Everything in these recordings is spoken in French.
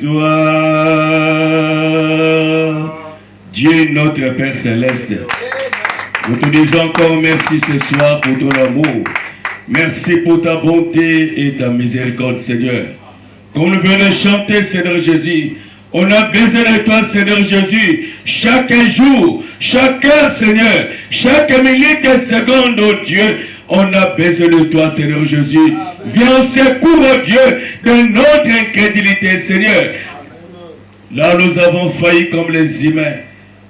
toi, Dieu notre Père Céleste. Nous te disons encore merci ce soir pour ton amour. Merci pour ta bonté et ta miséricorde, Seigneur. Comme nous venons de chanter, Seigneur Jésus, on a besoin de toi, Seigneur Jésus, chaque jour, chaque heure, Seigneur, chaque minute et seconde, oh Dieu, on a besoin de toi, Seigneur Jésus. Viens au secours, oh Dieu, de notre incrédulité, Seigneur. Là, nous avons failli comme les humains.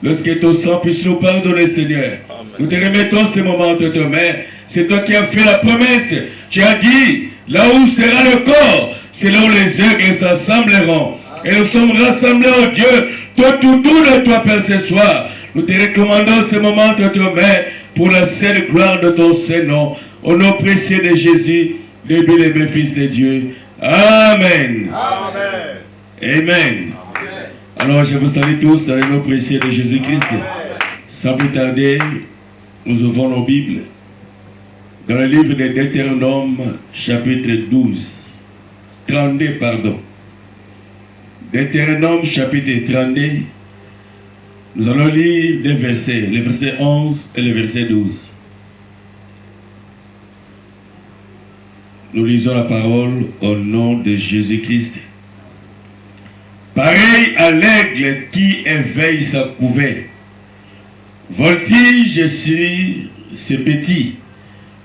Lorsque ton sang puisse nous pardonner, Seigneur. Nous te remettons ce moment entre tes mains. C'est toi qui as fait la promesse. Tu as dit, là où sera le corps, c'est là où les aigles s'assembleront. Et nous sommes rassemblés, oh Dieu, tout de toi, Père, ce soir. Nous te recommandons ce moment entre tes mains pour la sainte gloire de ton Saint-Nom. Au nom précieux de Jésus, le bien-aimé Fils de Dieu. Amen. Amen. Amen. Alors, je vous salue tous dans le nom précieux de Jésus-Christ. Sans plus tarder, nous ouvrons nos Bibles dans le livre de Deutéronome, chapitre 12. 32, pardon. Deutéronome, chapitre 32. Nous allons lire des versets, les versets 11 et le verset 12. Nous lisons la parole au nom de Jésus-Christ. Pareil à l'aigle qui éveille sa couvée, voltige sur ses petits,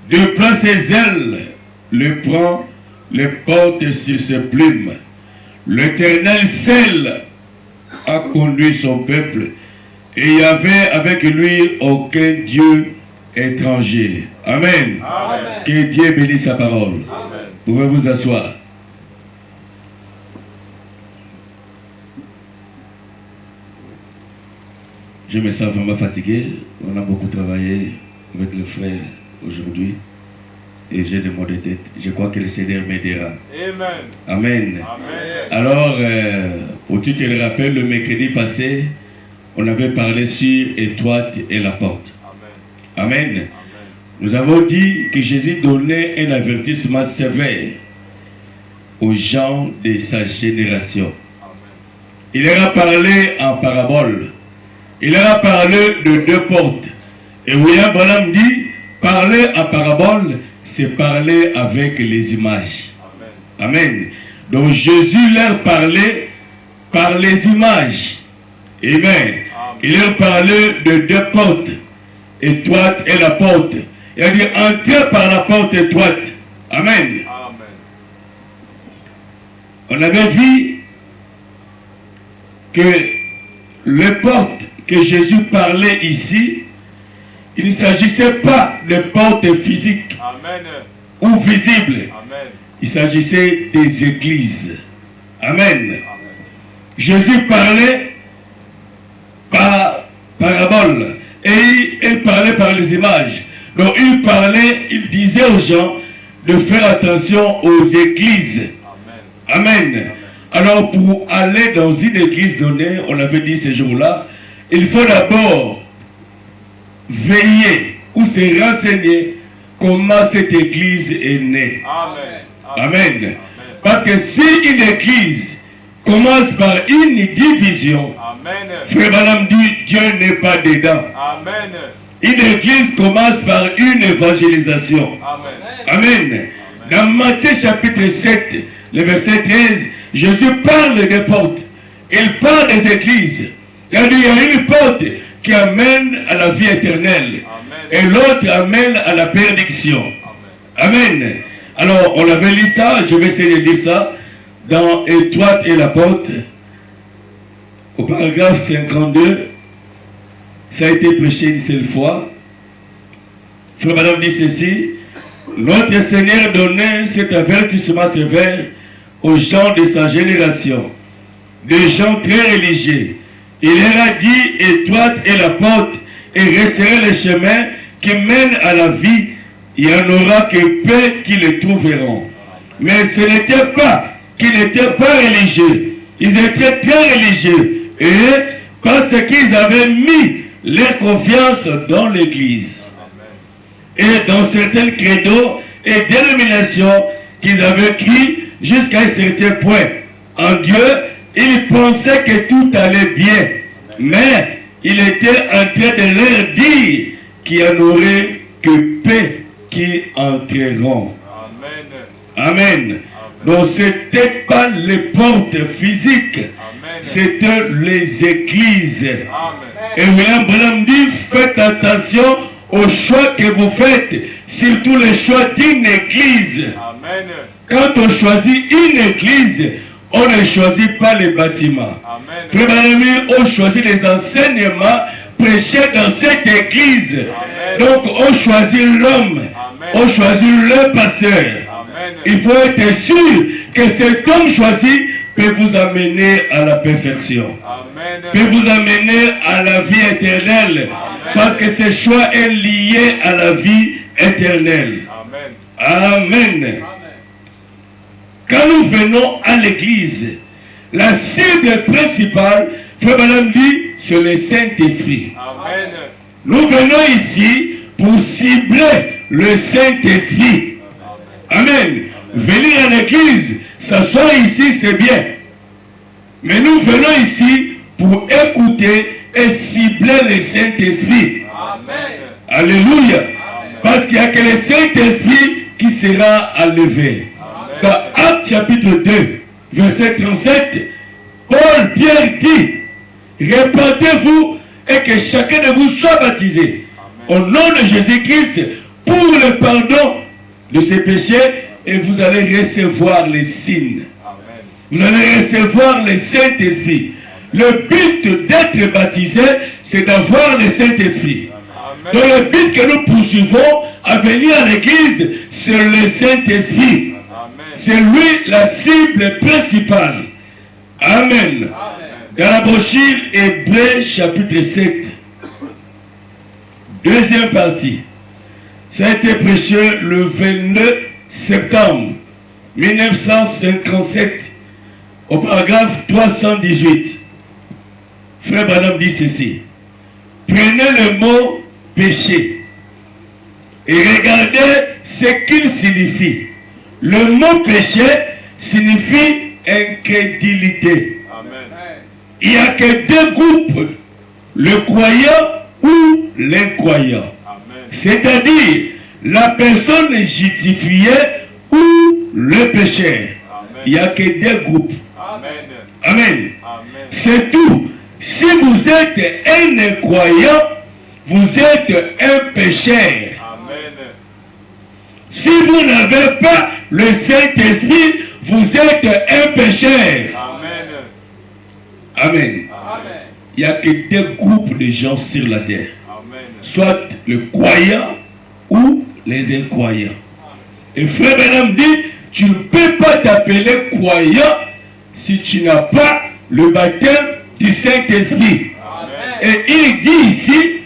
déploie ses ailes, le prend, le porte sur ses plumes. L'Éternel seul a conduit son peuple, et il n'y avait avec lui aucun Dieu étranger. Amen. Amen. Que Dieu bénisse sa parole. Amen. Vous pouvez vous asseoir. Je me sens vraiment fatigué. On a beaucoup travaillé avec le frère aujourd'hui. Et j'ai des maux de tête. Je crois que le Seigneur m'aidera. Amen. Amen. Amen. Alors, pour tu te le rappelles, le mercredi passé, on avait parlé sur étroite et la porte. Amen. Amen. Amen. Nous avons dit que Jésus donnait un avertissement sévère aux gens de sa génération. Amen. Il leur a parlé en parabole. Il leur a parlé de deux portes. Et William Branham dit, parler en parabole, c'est parler avec les images. Amen. Amen. Donc Jésus leur parlait par les images. Amen. Amen. Il leur parlait de deux portes, étroite et la porte. Il a dit, entrez par la porte étroite. Amen. Amen. On avait vu que les portes que Jésus parlait ici, il ne s'agissait pas de portes physiques Amen. ou visibles. Amen. Il s'agissait des églises. Amen. Amen. Jésus parlait par parabole et il parlait par les images. Donc il parlait, il disait aux gens de faire attention aux églises. Amen. Amen. Alors pour aller dans une église donnée, on avait dit ce jour-là, il faut d'abord veiller ou se renseigner comment cette église est née. Amen. Amen. Parce que si une église commence par une division, Amen. Frère Branham dit Dieu n'est pas dedans. Amen. Une église commence par une évangélisation. Amen. Amen. Dans Matthieu chapitre 7, le verset 13, Jésus parle des portes. Il parle des églises. Il dit, il y a une porte qui amène à la vie éternelle. Amen. Et l'autre amène à la perdition. Amen. Amen. Alors, on avait lu ça, je vais essayer de lire ça, dans Étroite et la porte, au paragraphe 52, ça a été prêché une seule fois. Frère Madame dit ceci, notre Seigneur donnait cet avertissement sévère aux gens de sa génération, des gens très religieux. Il leur a dit, étroite est la porte et resserrez le chemin qui mène à la vie, il n'y en aura que peu qui le trouveront. Mais ce n'était pas qu'ils n'étaient pas religieux. Ils étaient très religieux. Et parce qu'ils avaient mis leur confiance dans l'Église. Et dans certains credos et dénominations qu'ils avaient écrits jusqu'à un certain point. En Dieu, il pensait que tout allait bien, mais il était en train de leur dire qu'il n'y en aurait que peu qui entreront. Amen. Donc ce n'était pas les portes physiques, c'était les églises. Et William Branham dit, faites attention aux choix que vous faites, surtout les choix d'une église. Quand on choisit une église, on ne choisit pas les bâtiments. Frère Branham, on choisit les enseignements prêchés dans cette église. Donc on choisit l'homme, on choisit le pasteur. Il faut être sûr que cet homme choisi peut vous amener à la perfection, peut vous amener à la vie éternelle, parce que ce choix est lié à la vie éternelle. Amen. Quand nous venons à l'église, la cible principale, Frère Branham dit, c'est le Saint-Esprit. Nous venons ici pour cibler le Saint-Esprit. Amen. Venir à l'église, s'asseoir ici, c'est bien. Mais nous venons ici pour écouter et cibler le Saint-Esprit. Alléluia. Parce qu'il n'y a que le Saint-Esprit qui sera enlevé. Dans Actes chapitre 2, verset 37, Paul, Pierre dit, répandez-vous et que chacun de vous soit baptisé au nom de Jésus-Christ pour le pardon de ses péchés et vous allez recevoir les signes. Vous allez recevoir le Saint-Esprit. Le but d'être baptisé, c'est d'avoir le Saint-Esprit. Donc le but que nous poursuivons à venir à l'église, c'est le Saint-Esprit. C'est lui la cible principale. Amen. Dans la brochure Hébreux chapitre 7, deuxième partie, ça a été prêché le 22 septembre 1957 au paragraphe 318. Frère Branham dit ceci: prenez le mot péché et regardez ce qu'il signifie. Le mot péché signifie incrédulité. Il n'y a que deux groupes, le croyant ou l'incroyant. C'est-à-dire la personne justifiée ou le pécheur. Il n'y a que deux groupes. Amen. C'est tout. Si vous êtes un incroyant, vous êtes un pécheur. Si vous n'avez pas le Saint-Esprit, vous êtes un pécheur. Amen. Il n'y a que deux groupes de gens sur la terre. Soit le croyant ou les incroyants. Et Frère Branham dit, tu ne peux pas t'appeler croyant si tu n'as pas le baptême du Saint-Esprit. Et il dit ici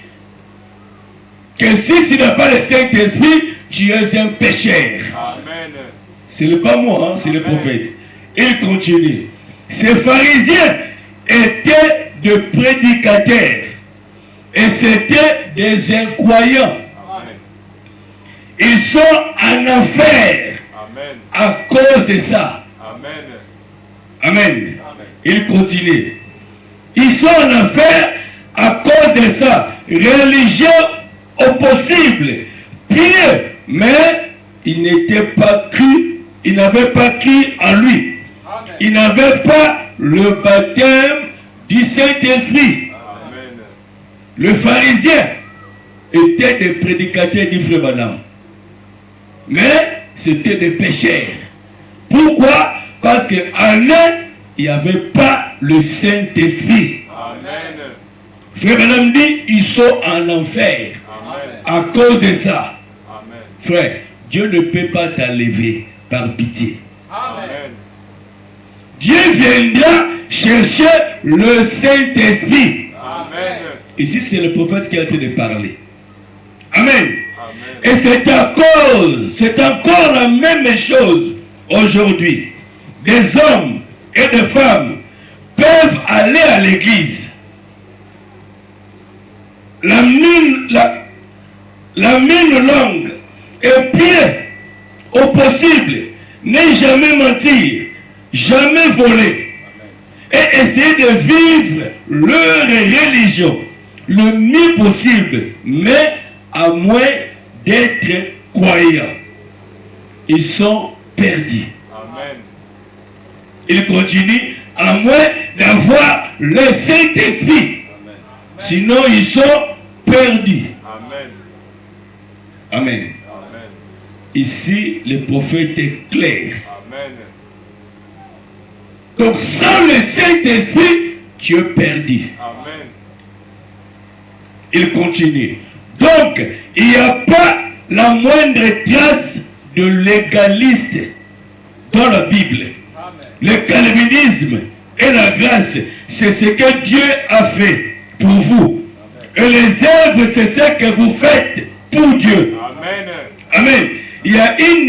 que si tu n'as pas le Saint-Esprit, tu es un pécheur. Ce n'est pas moi, hein, c'est le prophète. Il continue. Ces pharisiens étaient de prédicateurs et c'était des incroyants. Ils sont en enfer à cause de ça. Amen. Il continue. Ils sont en enfer à cause de ça. Religieux au possible, pieux, mais ils n'étaient pas cru, ils n'avaient pas cru en lui. Ils n'avaient pas le baptême du Saint-Esprit. Le pharisien était des prédicateurs du Frère Branham. Mais c'était des pécheurs. Pourquoi? Parce qu'en eux, il n'y avait pas le Saint-Esprit. Frère Branham dit, ils sont en enfer. À cause de ça. Frère, Dieu ne peut pas t'enlever par pitié. Dieu viendra chercher le Saint-Esprit. Ici, c'est le prophète qui a été de parler. Amen. Et c'est encore la même chose aujourd'hui. Des hommes et des femmes peuvent aller à l'église. La mine longue et pied au possible, ne jamais mentir, jamais voler. et essayer de vivre leur religion le mieux possible, mais à moins d'être croyants. Ils sont perdus. Amen. Ils continuent à moins d'avoir le Saint-Esprit. Sinon, ils sont perdus. Amen. Amen. Amen. Ici, le prophète est clair. Amen. Donc, sans le Saint-Esprit, tu es perdu. Amen. Il continue. Donc, il n'y a pas la moindre trace de légaliste dans la Bible. Amen. Le calvinisme et la grâce, c'est ce que Dieu a fait pour vous. Et les œuvres, c'est ce que vous faites pour Dieu. Amen. Amen. Il y a une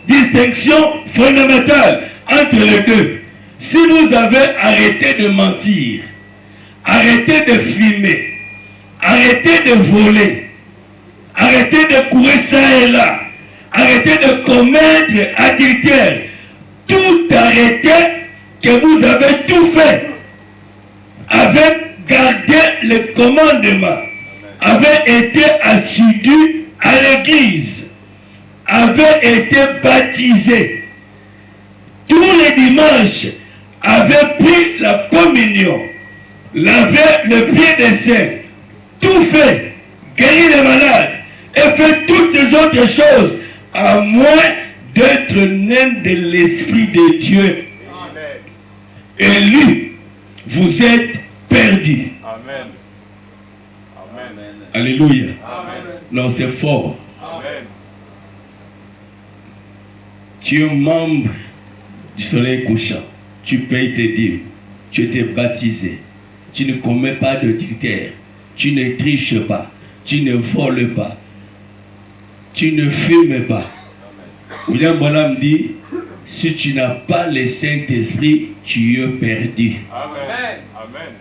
distinction fondamentale entre les deux. Si vous avez arrêté de mentir, arrêté de fumer, arrêté de voler, arrêté de courir ça et là, arrêté de commettre adultère, tout arrêté, que vous avez tout fait, avec gardé le commandement, avait été assidu à l'église, avait été baptisé, tous les dimanches, avait pris la communion, lavait le pied des saints, tout fait, guéri les malades, et fait toutes les autres choses, à moins d'être né de l'Esprit de Dieu. Amen. Et lui, vous êtes perdu. Amen. Amen. Alléluia. Amen. Non, c'est fort. Amen. Tu es membre du soleil couchant. Tu payes tes dîmes. Tu étais baptisé. Tu ne commets pas d'adultère. Tu ne triches pas. Tu ne voles pas. Tu ne fumes pas. William Branham dit, si tu n'as pas le Saint-Esprit, tu es perdu. Amen. Amen.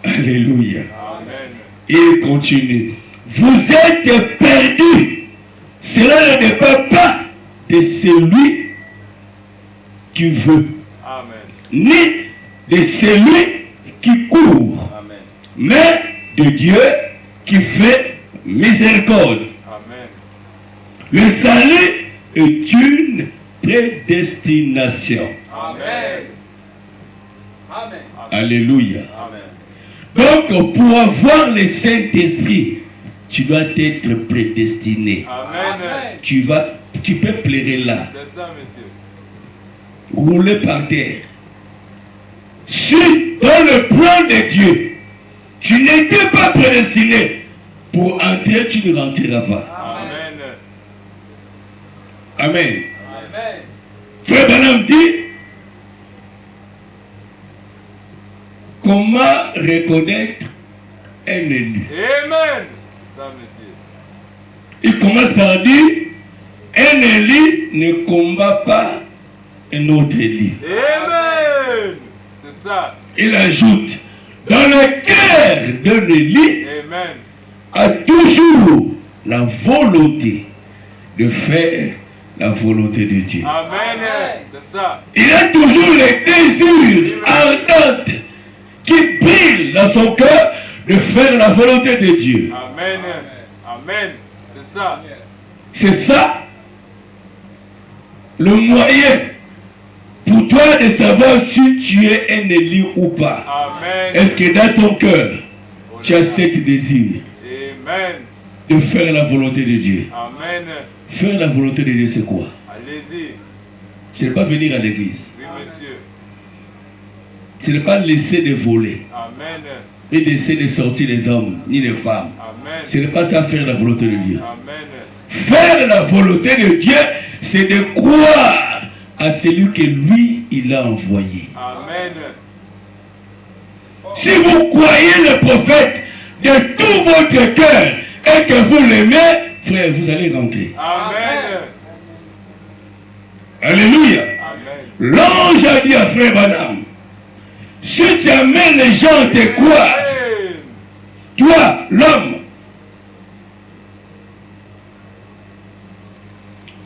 Alléluia. Amen. Il continue. Vous êtes perdus. Cela ne dépend pas de celui qui veut, Amen. ni de celui qui court, Amen. mais de Dieu qui fait miséricorde. Amen. Le salut est une prédestination. Amen. Amen. Alléluia. Amen. Donc, pour avoir le Saint-Esprit, tu dois être prédestiné. Amen. Tu peux pleurer là, C'est ça, monsieur. rouler par terre. Si dans le plan de Dieu, tu n'étais pas prédestiné pour entrer, tu ne rentreras pas. Amen. Amen. Amen. Frère Branham dit, comment reconnaître un élu? Amen. C'est ça, monsieur. Il commence par dire, un élu ne combat pas un autre élu. Amen. C'est ça. Il ajoute, dans le cœur d'un élu Amen. a toujours la volonté de faire la volonté de Dieu. Amen. C'est ça. Il a toujours le désir ardent qui brille dans son cœur de faire la volonté de Dieu. Amen. Amen. C'est ça. C'est ça le moyen pour toi de savoir si tu es un élu ou pas. Amen. Est-ce que dans ton cœur, tu as ce désir Amen. de faire la volonté de Dieu? Amen. Faire la volonté de Dieu, c'est quoi? Allez-y. Ce n'est pas venir à l'église. Oui, monsieur. Ce n'est pas laisser de voler, Amen. ni laisser de sortir les hommes, ni les femmes. Amen. Ce n'est pas ça faire la volonté de Dieu. Amen. Faire la volonté de Dieu, c'est de croire à celui que lui, il a envoyé. Amen. Si vous croyez le prophète de tout votre cœur et que vous l'aimez, frère, vous allez rentrer. Amen. Alléluia. Amen. L'ange a dit à frère Branham, si tu amènes les gens à te croire, Amen. toi, l'homme,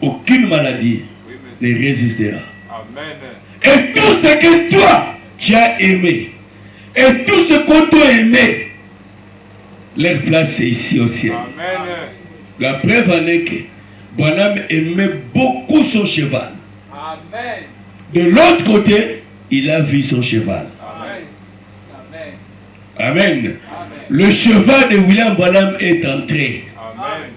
aucune maladie Oui, monsieur. ne résistera. Amen. Et tout ce que toi, tu as aimé, et tout ce qu'on t'a aimé, leur place c'est ici au ciel. Amen. La preuve en est que Branham aimait beaucoup son cheval. Amen. De l'autre côté, il a vu son cheval. Amen. Amen. Amen. Le cheval de William Branham est entré. Amen.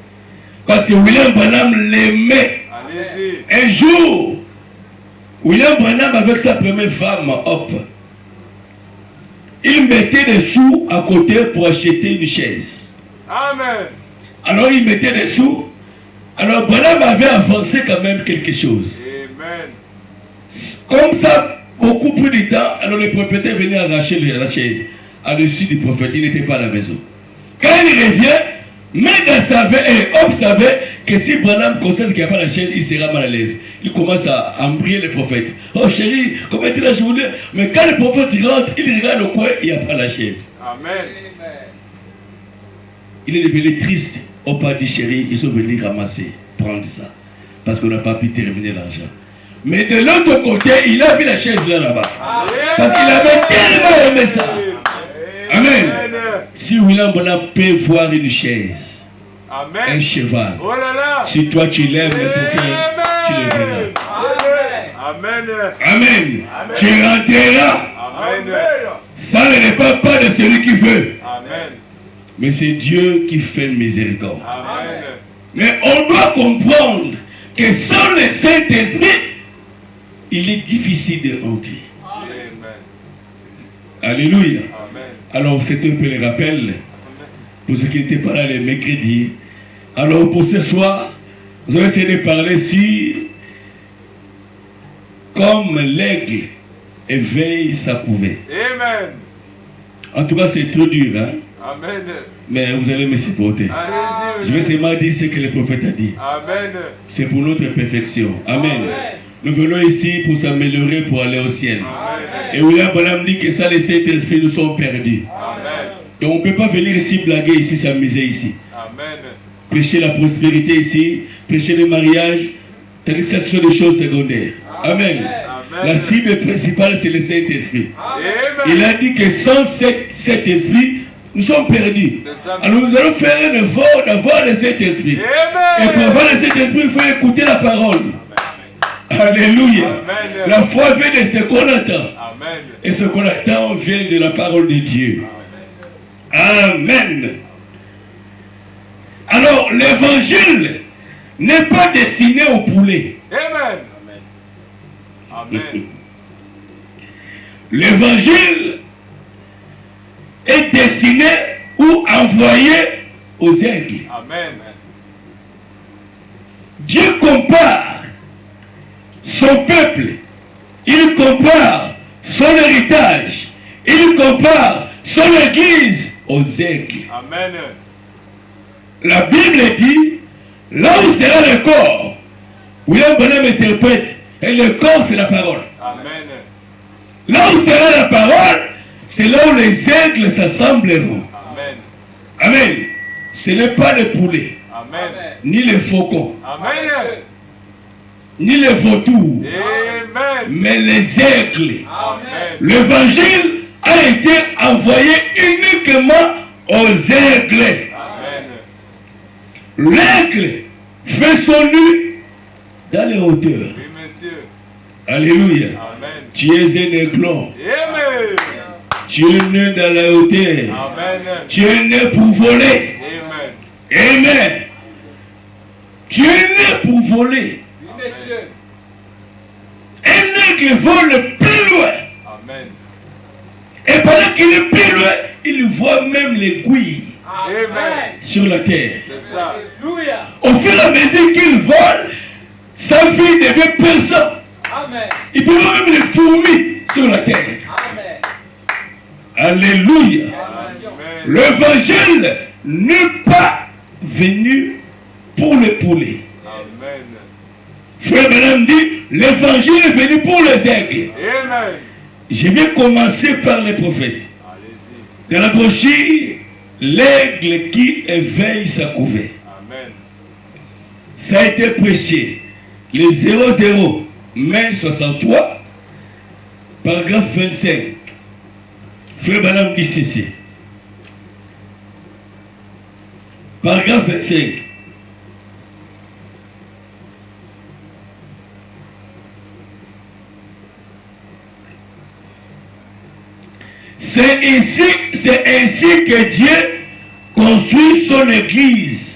Parce que William Branham l'aimait. Allez-y. Un jour, William Branham avec sa première femme, hop, il mettait des sous à côté pour acheter une chaise. Amen. Alors il mettait des sous. Alors Branham avait avancé quand même quelque chose. Amen. Comme ça, beaucoup plus de temps, alors le propriétaire venait arracher la chaise au-dessus du prophète. Il n'était pas à la maison. Quand il revient, Méga savait et Hop savait que si Branham constate qu'il n'y a pas la chaise, il sera mal à l'aise. Il commence à embrouiller le prophète. Oh chérie, comment était la journée? Mais quand le prophète rentre, il regarde au coin, il n'y a pas la chaise. Amen. Il est devenu triste. Hop a dit chérie, ils sont venus ramasser, prendre ça. Parce qu'on n'a pas pu terminer l'argent. Mais de l'autre côté, il a vu la chaise là-bas. Parce qu'il avait tellement aimé ça. Amen. Si William Branham peut voir une chaise, Amen. un cheval, Oh là là. si toi tu l'aimes, tu le verras. Amen. Amen. Tu rentreras. Amen. Ça ne dépend pas de celui qui veut. Amen. Mais c'est Dieu qui fait miséricorde. Amen. Mais on doit comprendre que sans le Saint-Esprit, il est difficile de rentrer. Amen. Alléluia. Amen. Alors c'était un peu le rappel pour ceux qui n'étaient pas là le mercredi. Alors pour ce soir, nous allons essayer de parler sur comme l'aigle éveille sa couvée. Amen. En tout cas, c'est trop dur, hein? Amen. Mais vous allez me supporter. Allez-y. Je vais seulement dire ce que le prophète a dit. Amen. C'est pour notre perfection. Amen. Nous venons ici pour s'améliorer, pour aller au ciel. Amen. Et William Branham dit que ça, les Saint-Esprit, nous sommes perdus. Amen. Donc on ne peut pas venir ici blaguer, ici s'amuser ici. Amen. Prêcher la prospérité ici, prêcher le mariage, tandis que ça, ce sont des choses secondaires. Amen. La cible principale, c'est le Saint-Esprit. Amen. Il a dit que sans cet esprit, nous sommes perdus. C'est ça. Alors nous allons faire un effort d'avoir le Saint-Esprit. Et pour Amen. avoir le Saint-Esprit, il faut écouter la parole. Alléluia. Amen. La foi vient de ce qu'on attend. Amen. Et ce qu'on attend vient de la parole de Dieu. Amen. Alors, l'évangile n'est pas destiné au poulet. Amen. Amen. L'évangile est destiné ou envoyé aux aigles. Amen. Dieu compare son peuple, il compare son héritage, il compare son église aux aigles. Amen. La Bible dit, là où sera le corps, William Branham interprète, et le corps c'est la parole. Amen. Là où sera la parole, c'est là où les aigles s'assembleront. Amen. Amen. Ce n'est pas le poulet, Amen. ni le faucon, Amen. ni le vautour, Amen. mais les aigles. Amen. L'évangile a été envoyé uniquement aux aigles. Amen. L'aigle fait son nid dans les hauteurs. Oui, monsieur. Alléluia. Amen. Tu es un aiglon. Amen. Tu es né dans la hauteur. Amen. Tu es né pour voler. Amen. Amen. Tu es né pour voler. Oui, monsieur. Un aigle vole plus loin. Amen. Et pendant qu'il est plus loin, il voit même l'aiguille Amen. sur la terre. C'est ça. Alléluia. Au fur et à mesure qu'il vole, sa vie devient personne. Amen. Il peut voir même les fourmis sur la terre. Amen. Alléluia. Amen. L'évangile n'est pas venu pour les poulets. Amen. Frère Branham dit, l'évangile est venu pour les aigles. Amen. Je vais commencer par les prophètes. Allez-y. Dans la brochure, l'aigle qui éveille sa couvée. Amen. Ça a été prêché le 00 mai 63 Paragraphe 25. Frère Branham dit ceci. Paragraphe 25. C'est ainsi que Dieu construit son église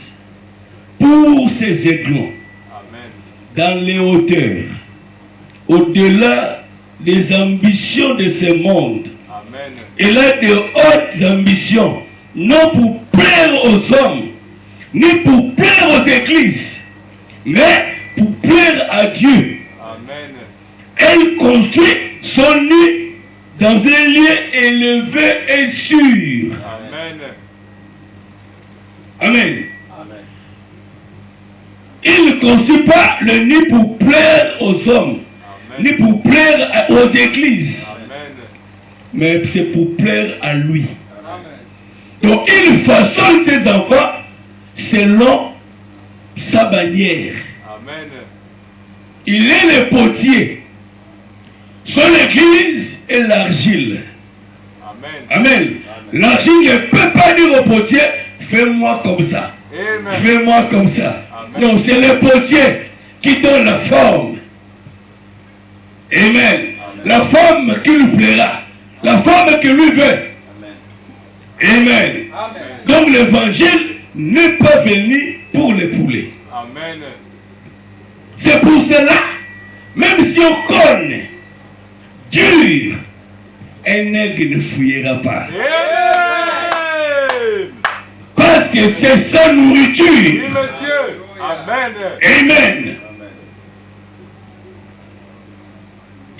pour ses éclats. Dans les hauteurs, au-delà des ambitions de ce monde. Amen. Il a de hautes ambitions, non pour plaire aux hommes, ni pour plaire aux églises, mais pour plaire à Dieu. Amen. Elle construit son nid dans un lieu élevé et sûr. Amen. Amen. Amen. Il ne construit pas le nid pour plaire aux hommes, Amen. ni pour plaire aux églises, Amen. mais c'est pour plaire à lui. Amen. Donc il façonne ses enfants selon sa bannière. Amen. Il est le potier. Son église est l'argile. Amen. Amen. L'argile ne peut pas dire au potier, fais-moi comme ça. Amen. Fais-moi comme ça. Amen. Non, c'est le potier qui donne la forme. Amen. La forme qui lui plaira. La forme que lui veut. Amen. Amen. Donc l'évangile n'est pas venu pour les poulets. Amen. C'est pour cela, même si on connaît dur, un aigle ne fouillera pas. Amen. Parce que c'est sa nourriture. Oui, monsieur. Amen. Amen.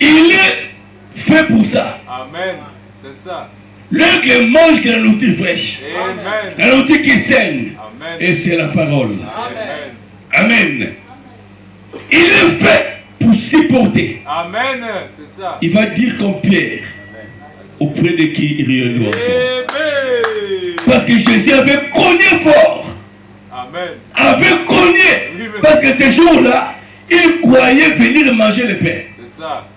Il est fait pour ça. Amen. C'est ça. L'aigle mange de la nourriture fraîche. Amen. La nourriture qui saigne. Amen. Et c'est la parole. Amen. Amen. Il est fait pour supporter. Amen. C'est ça. Il va dire comme Pierre, auprès de qui il rayonne. Amen. Parce que Jésus avait cogné fort. Amen. Avait cogné. Parce que ces jours-là, il croyait venir manger le pain. C'est ça.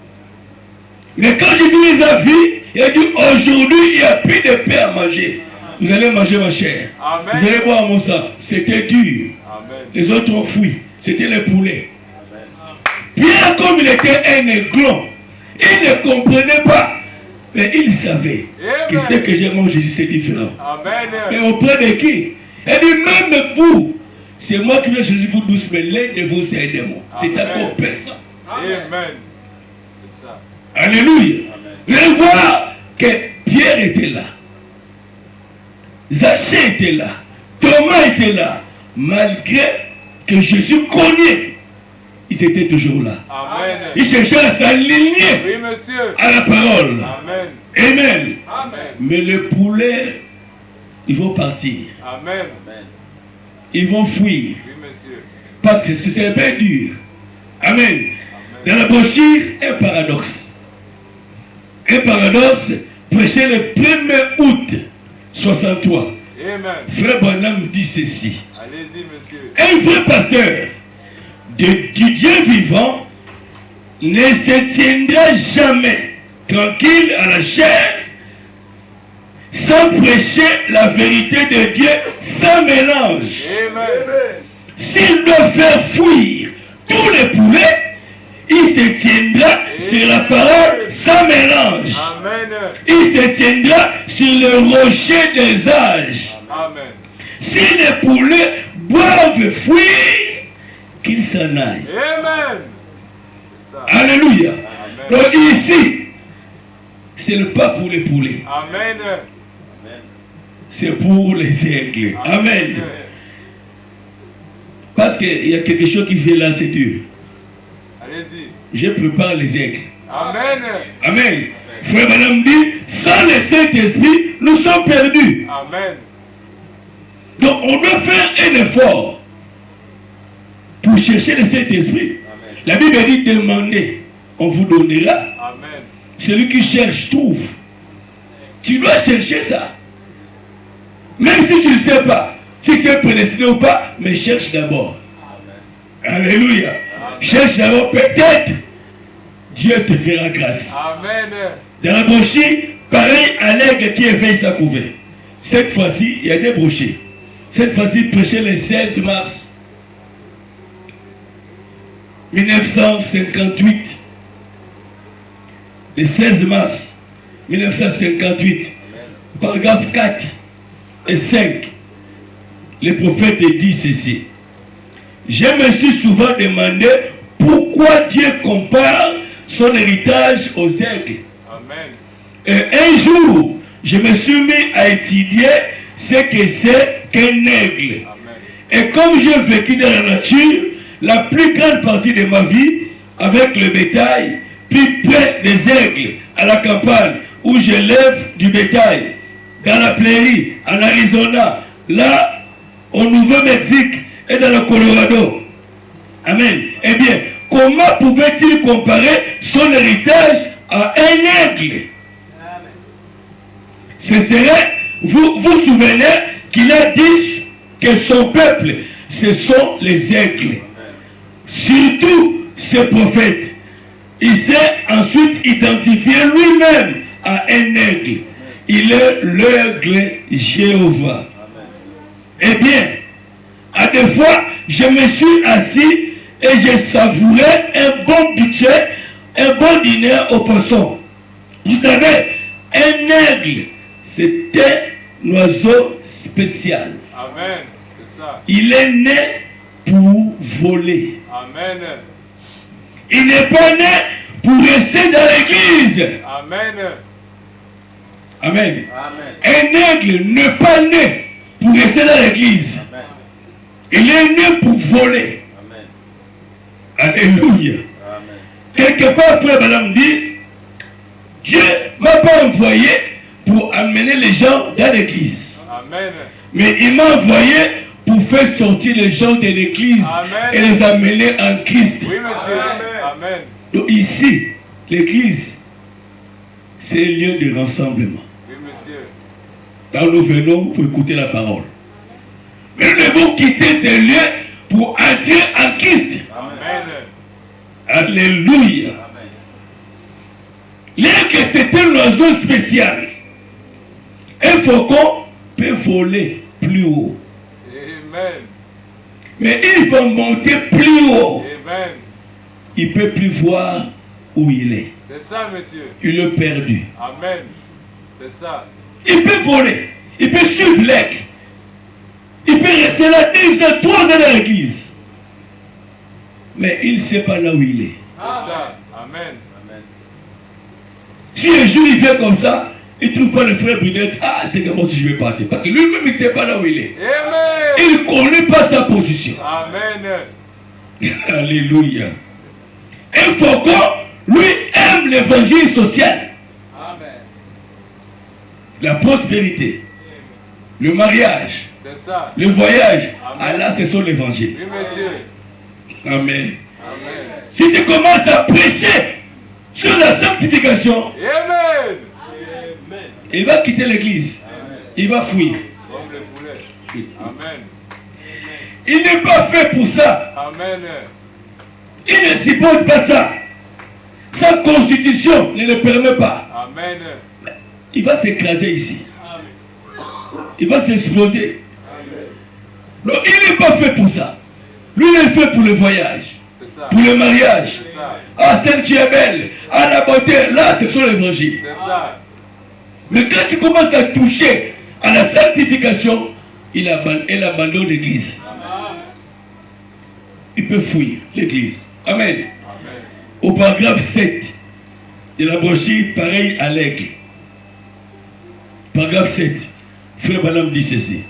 Mais quand Jésus les a vus, il a dit aujourd'hui, il n'y a plus de pain à manger. Vous allez manger ma chair. Amen. Vous allez boire mon sang. C'était dur. Amen. Les autres ont fui. C'était les poulets. Pierre, comme il était un aiglon, il ne comprenait pas. Mais il savait que ce que j'ai mangé, c'est différent. Mais Amen. auprès de qui? Il dit, même vous, c'est moi qui vais choisir vous douce, mais l'un de vous, c'est un démon. C'est Amen. encore personne. Amen. C'est ça. Alléluia. Vous voir que Pierre était là. Zachée était là. Thomas était là. Malgré que Jésus connaît, ils étaient toujours là. Amen. Ils cherchaient à s'aligner Oui, monsieur. à la parole. Amen. Amen. Amen. Mais les poulets, ils vont partir. Amen. Ils vont fuir. Oui, monsieur. Parce que c'est bien dur. Amen. Dans la brochure, un paradoxe. Un paradoxe prêché le 1er août 63. Amen. Frère Branham dit ceci. Allez-y, monsieur. Un vrai pasteur du Dieu vivant ne se tiendra jamais tranquille à la chair sans prêcher la vérité de Dieu sans mélange. Amen. S'il doit faire fuir tous les poulets, il se tiendra sur la parole sans mélange. Amen. Il se tiendra sur le rocher des âges. Amen. Si les poulets doivent fuir, qu'ils s'en aillent. Amen. C'est ça. Alléluia. Amen. Donc ici, ce n'est pas pour les poulets, Amen. c'est pour les aigles. Amen. Parce qu'il y a quelque chose qui vient là, c'est dur. Allez-y. Je prépare les aigles. Amen. Amen. Frère Madame dit, sans le Saint-Esprit, nous sommes perdus. Amen. Donc on doit faire un effort pour chercher le Saint-Esprit. La Bible dit, demandez, on vous donnera. Amen. Celui qui cherche trouve. Tu dois chercher ça. Même si tu ne sais pas si tu es prédestiné ou pas, mais cherche d'abord. Alléluia. Cherche d'abord. Peut-être Dieu te fera grâce. Amen. Dans la brochure, pareil à l'aigle qui éveille sa couvée. Cette fois-ci, il y a des brochures. Cette fois-ci, prêché le 16 mars 1958. Le 16 mars 1958. Paragraphe 4 et 5. Le prophète dit ceci. Je me suis souvent demandé pourquoi Dieu compare son héritage aux aigles. Amen. Et un jour, je me suis mis à étudier ce que c'est qu'un aigle. Amen. Et comme j'ai vécu dans la nature, la plus grande partie de ma vie, avec le bétail, plus près des aigles, à la campagne, où j'élève du bétail, dans la prairie, en Arizona, là, au Nouveau-Mexique et dans le Colorado. Amen. Eh bien, comment pouvait-il comparer son héritage à un aigle? Ce serait, vous vous souvenez qu'il a dit que son peuple, ce sont les aigles. Surtout ce prophète. Il s'est ensuite identifié lui-même à un aigle. Il est l'aigle Jéhovah. Eh bien, à des fois, je me suis assis et j'ai savouré un bon budget, un bon dîner au poisson. Vous savez, un aigle, c'est un oiseau spécial. Amen. C'est ça. Il est né pour voler. Amen. Il n'est pas né pour rester dans l'église. Amen. Amen. Amen. Un aigle n'est pas né pour rester dans l'église. Amen. Il est né pour voler. Amen. Alléluia. Amen. Quelque part, frère Madame dit, Dieu ne m'a pas envoyé pour amener les gens dans l'église. Amen. Mais il m'a envoyé pour faire sortir les gens de l'église Amen. et les amener en Christ. Oui, monsieur. Amen. Donc ici, l'église, c'est un lieu de rassemblement. Oui, monsieur. Là où nous venons pour écouter la parole. Mais nous devons quitter ce lieu pour entrer en Christ. Amen. Alléluia. Amen. L'aigle, c'est un oiseau spécial. Un faucon peut voler plus haut. Amen. Mais il va monter plus haut. Amen. Il ne peut plus voir où il est. C'est ça, monsieur. Il est perdu. Amen. C'est ça. Il peut voler. Il peut suivre l'aigle. Il peut rester là 10 ans, 3 ans dans l'église. Mais il ne sait pas là où il est. C'est ça. Amen. Amen. Si un jour il vient comme ça, il ne trouve pas le frère Brunette. Ah, c'est comment si je vais partir. Parce que lui-même, il ne sait pas là où il est. Amen. Il ne connaît pas sa position. Amen. Alléluia. Un faucon, lui, aime l'évangile social. Amen. La prospérité. Le mariage. C'est ça. Le voyage. Amen. Ah là, ce sont l'évangile. Oui, monsieur. Amen. Amen. Si tu commences à prêcher sur la sanctification, Amen. il va quitter l'église. Il va fuir. Comme le poulet. Amen. Il n'est pas fait pour ça. Amen. Il ne supporte pas ça. Sa constitution ne le permet pas. Amen. Il va s'écraser ici. Il va s'exploser. Donc il n'est pas fait pour ça. Lui, il est fait pour le voyage, C'est ça. pour le mariage. C'est ça. Ah, celle qui est belle, ah, la beauté, là, ce sont l'évangile. C'est ça. Mais quand tu commences à toucher à la sanctification, il abandonne l'église. Il peut fuir l'église. Amen. Amen. Au paragraphe 7 de la brochure, pareil à l'aigle. Paragraphe 7. Frère Branham dit ceci.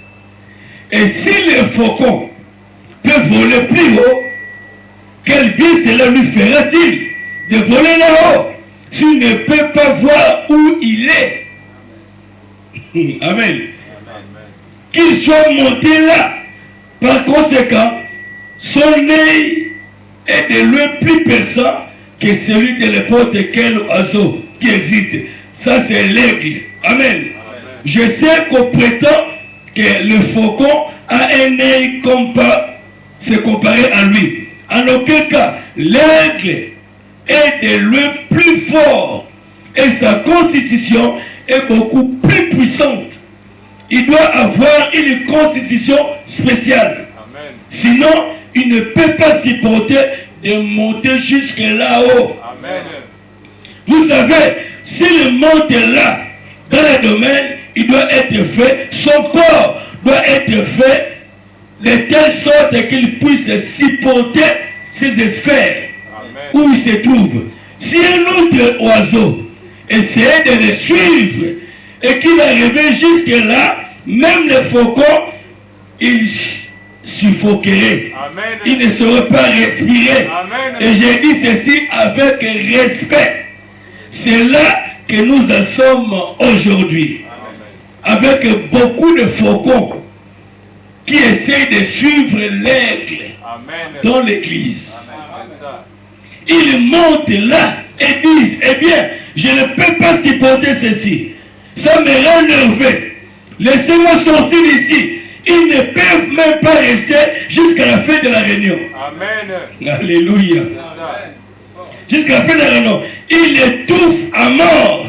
Et si le faucon peut voler plus haut, quel bien cela lui fera-t-il de voler là-haut s'il ne peut pas voir où il est? Amen. Amen. Qu'il soit monté là. Par conséquent, son œil est de loin plus perçant que celui de n'importe quel oiseau qui existe. Ça, c'est l'aigle. Amen. Je sais qu'on prétend que le faucon a un œil se comparer à lui. En aucun cas, l'aigle est de loin plus fort et sa constitution est beaucoup plus puissante. Il doit avoir une constitution spéciale. Amen. Sinon, il ne peut pas supporter de monter jusque là-haut. Amen. Vous savez, s'il monte là, dans le domaine, il doit être fait, son corps doit être fait de telle sorte qu'il puisse supporter ces sphères où il se trouve. Si un autre oiseau essayait de le suivre et qu'il arrivait jusque là, même le faucon, il suffoquerait. Amen. Il ne saurait pas respirer. Amen. Et j'ai dit ceci avec respect. C'est là que nous en sommes aujourd'hui. Avec beaucoup de faucons qui essayent de suivre l'aigle dans l'église. Ils montent là et disent, eh bien, je ne peux pas supporter ceci. Ça me rend nerveux. Laissez-moi sortir ici. Ils ne peuvent même pas rester jusqu'à la fin de la réunion. Amen. Alléluia. Jusqu'à la fin de la réunion. Ils étouffent à mort.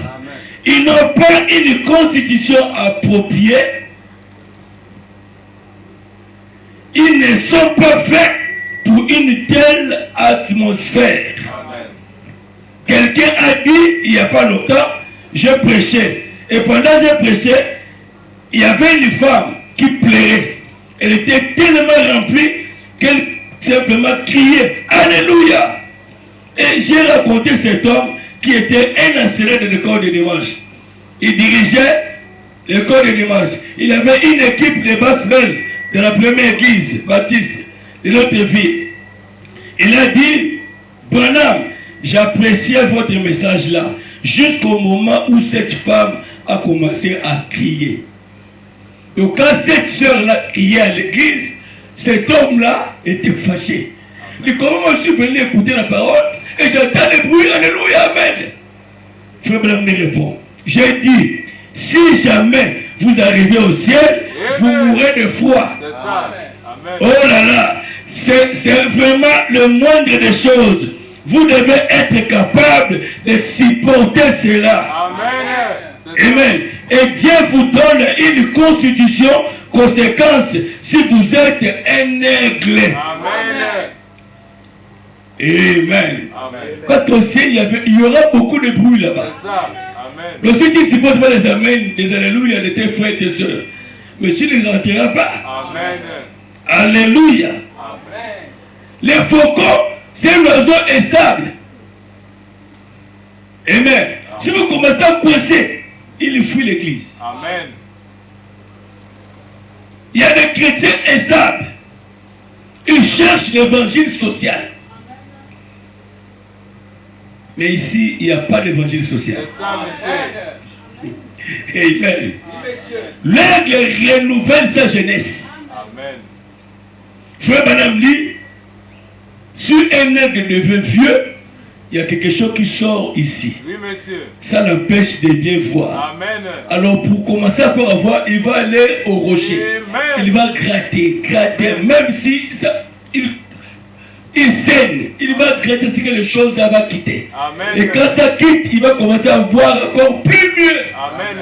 Ils n'ont pas une constitution appropriée. Ils ne sont pas faits pour une telle atmosphère. Amen. Quelqu'un a dit, il n'y a pas longtemps, je prêchais. Et pendant que je prêchais, il y avait une femme qui pleurait. Elle était tellement remplie qu'elle simplement criait « Alléluia !» Et j'ai raconté cet homme qui était un enseignant de l'école de dimanche. Il dirigeait l'école de dimanche. Il avait une équipe de basse-belle de la première église baptiste de notre vie. Il a dit, Branham, j'appréciais votre message là, jusqu'au moment où cette femme a commencé à crier. Donc quand cette soeur-là criait à l'église, cet homme-là était fâché. Il dit, comment je suis venu écouter la parole et j'entends le bruit, alléluia, amen. Frère Branham me répond, j'ai dit, si jamais vous arrivez au ciel, vous mourrez de froid. C'est ça. Amen. Oh là là, c'est vraiment le moindre des choses. Vous devez être capable de supporter cela. Amen. Amen. Et Dieu vous donne une constitution conséquence si vous êtes un aigle. Amen. Amen. Amen. Parce qu'au ciel, il y aura beaucoup de bruit là-bas. C'est ça. Amen. Donc ceux qui supportent pas les amens, des alléluia de tes frères et tes soeurs, mais tu ne rentreras pas. Amen. Alléluia. Amen. Les faucons, c'est un oiseau stable. Amen. Si vous commencez à coincer, il fuit l'église. Amen. Il y a des chrétiens instables. Ils cherchent l'évangile social. Mais ici, il n'y a pas d'évangile social. C'est ça, monsieur. Amen. L'aigle renouvelle sa jeunesse. Amen. Frère Branham dit, si un aigle devient vieux, il y a quelque chose qui sort ici. Oui, monsieur. Ça l'empêche de bien voir. Amen. Alors pour commencer encore à voir, il va aller au rocher. Amen. Il va gratter. Même si ça, il saigne, il va gratter ce que les choses ça va quitter. Amen. Et quand ça quitte, il va commencer à voir encore plus mieux. Amen.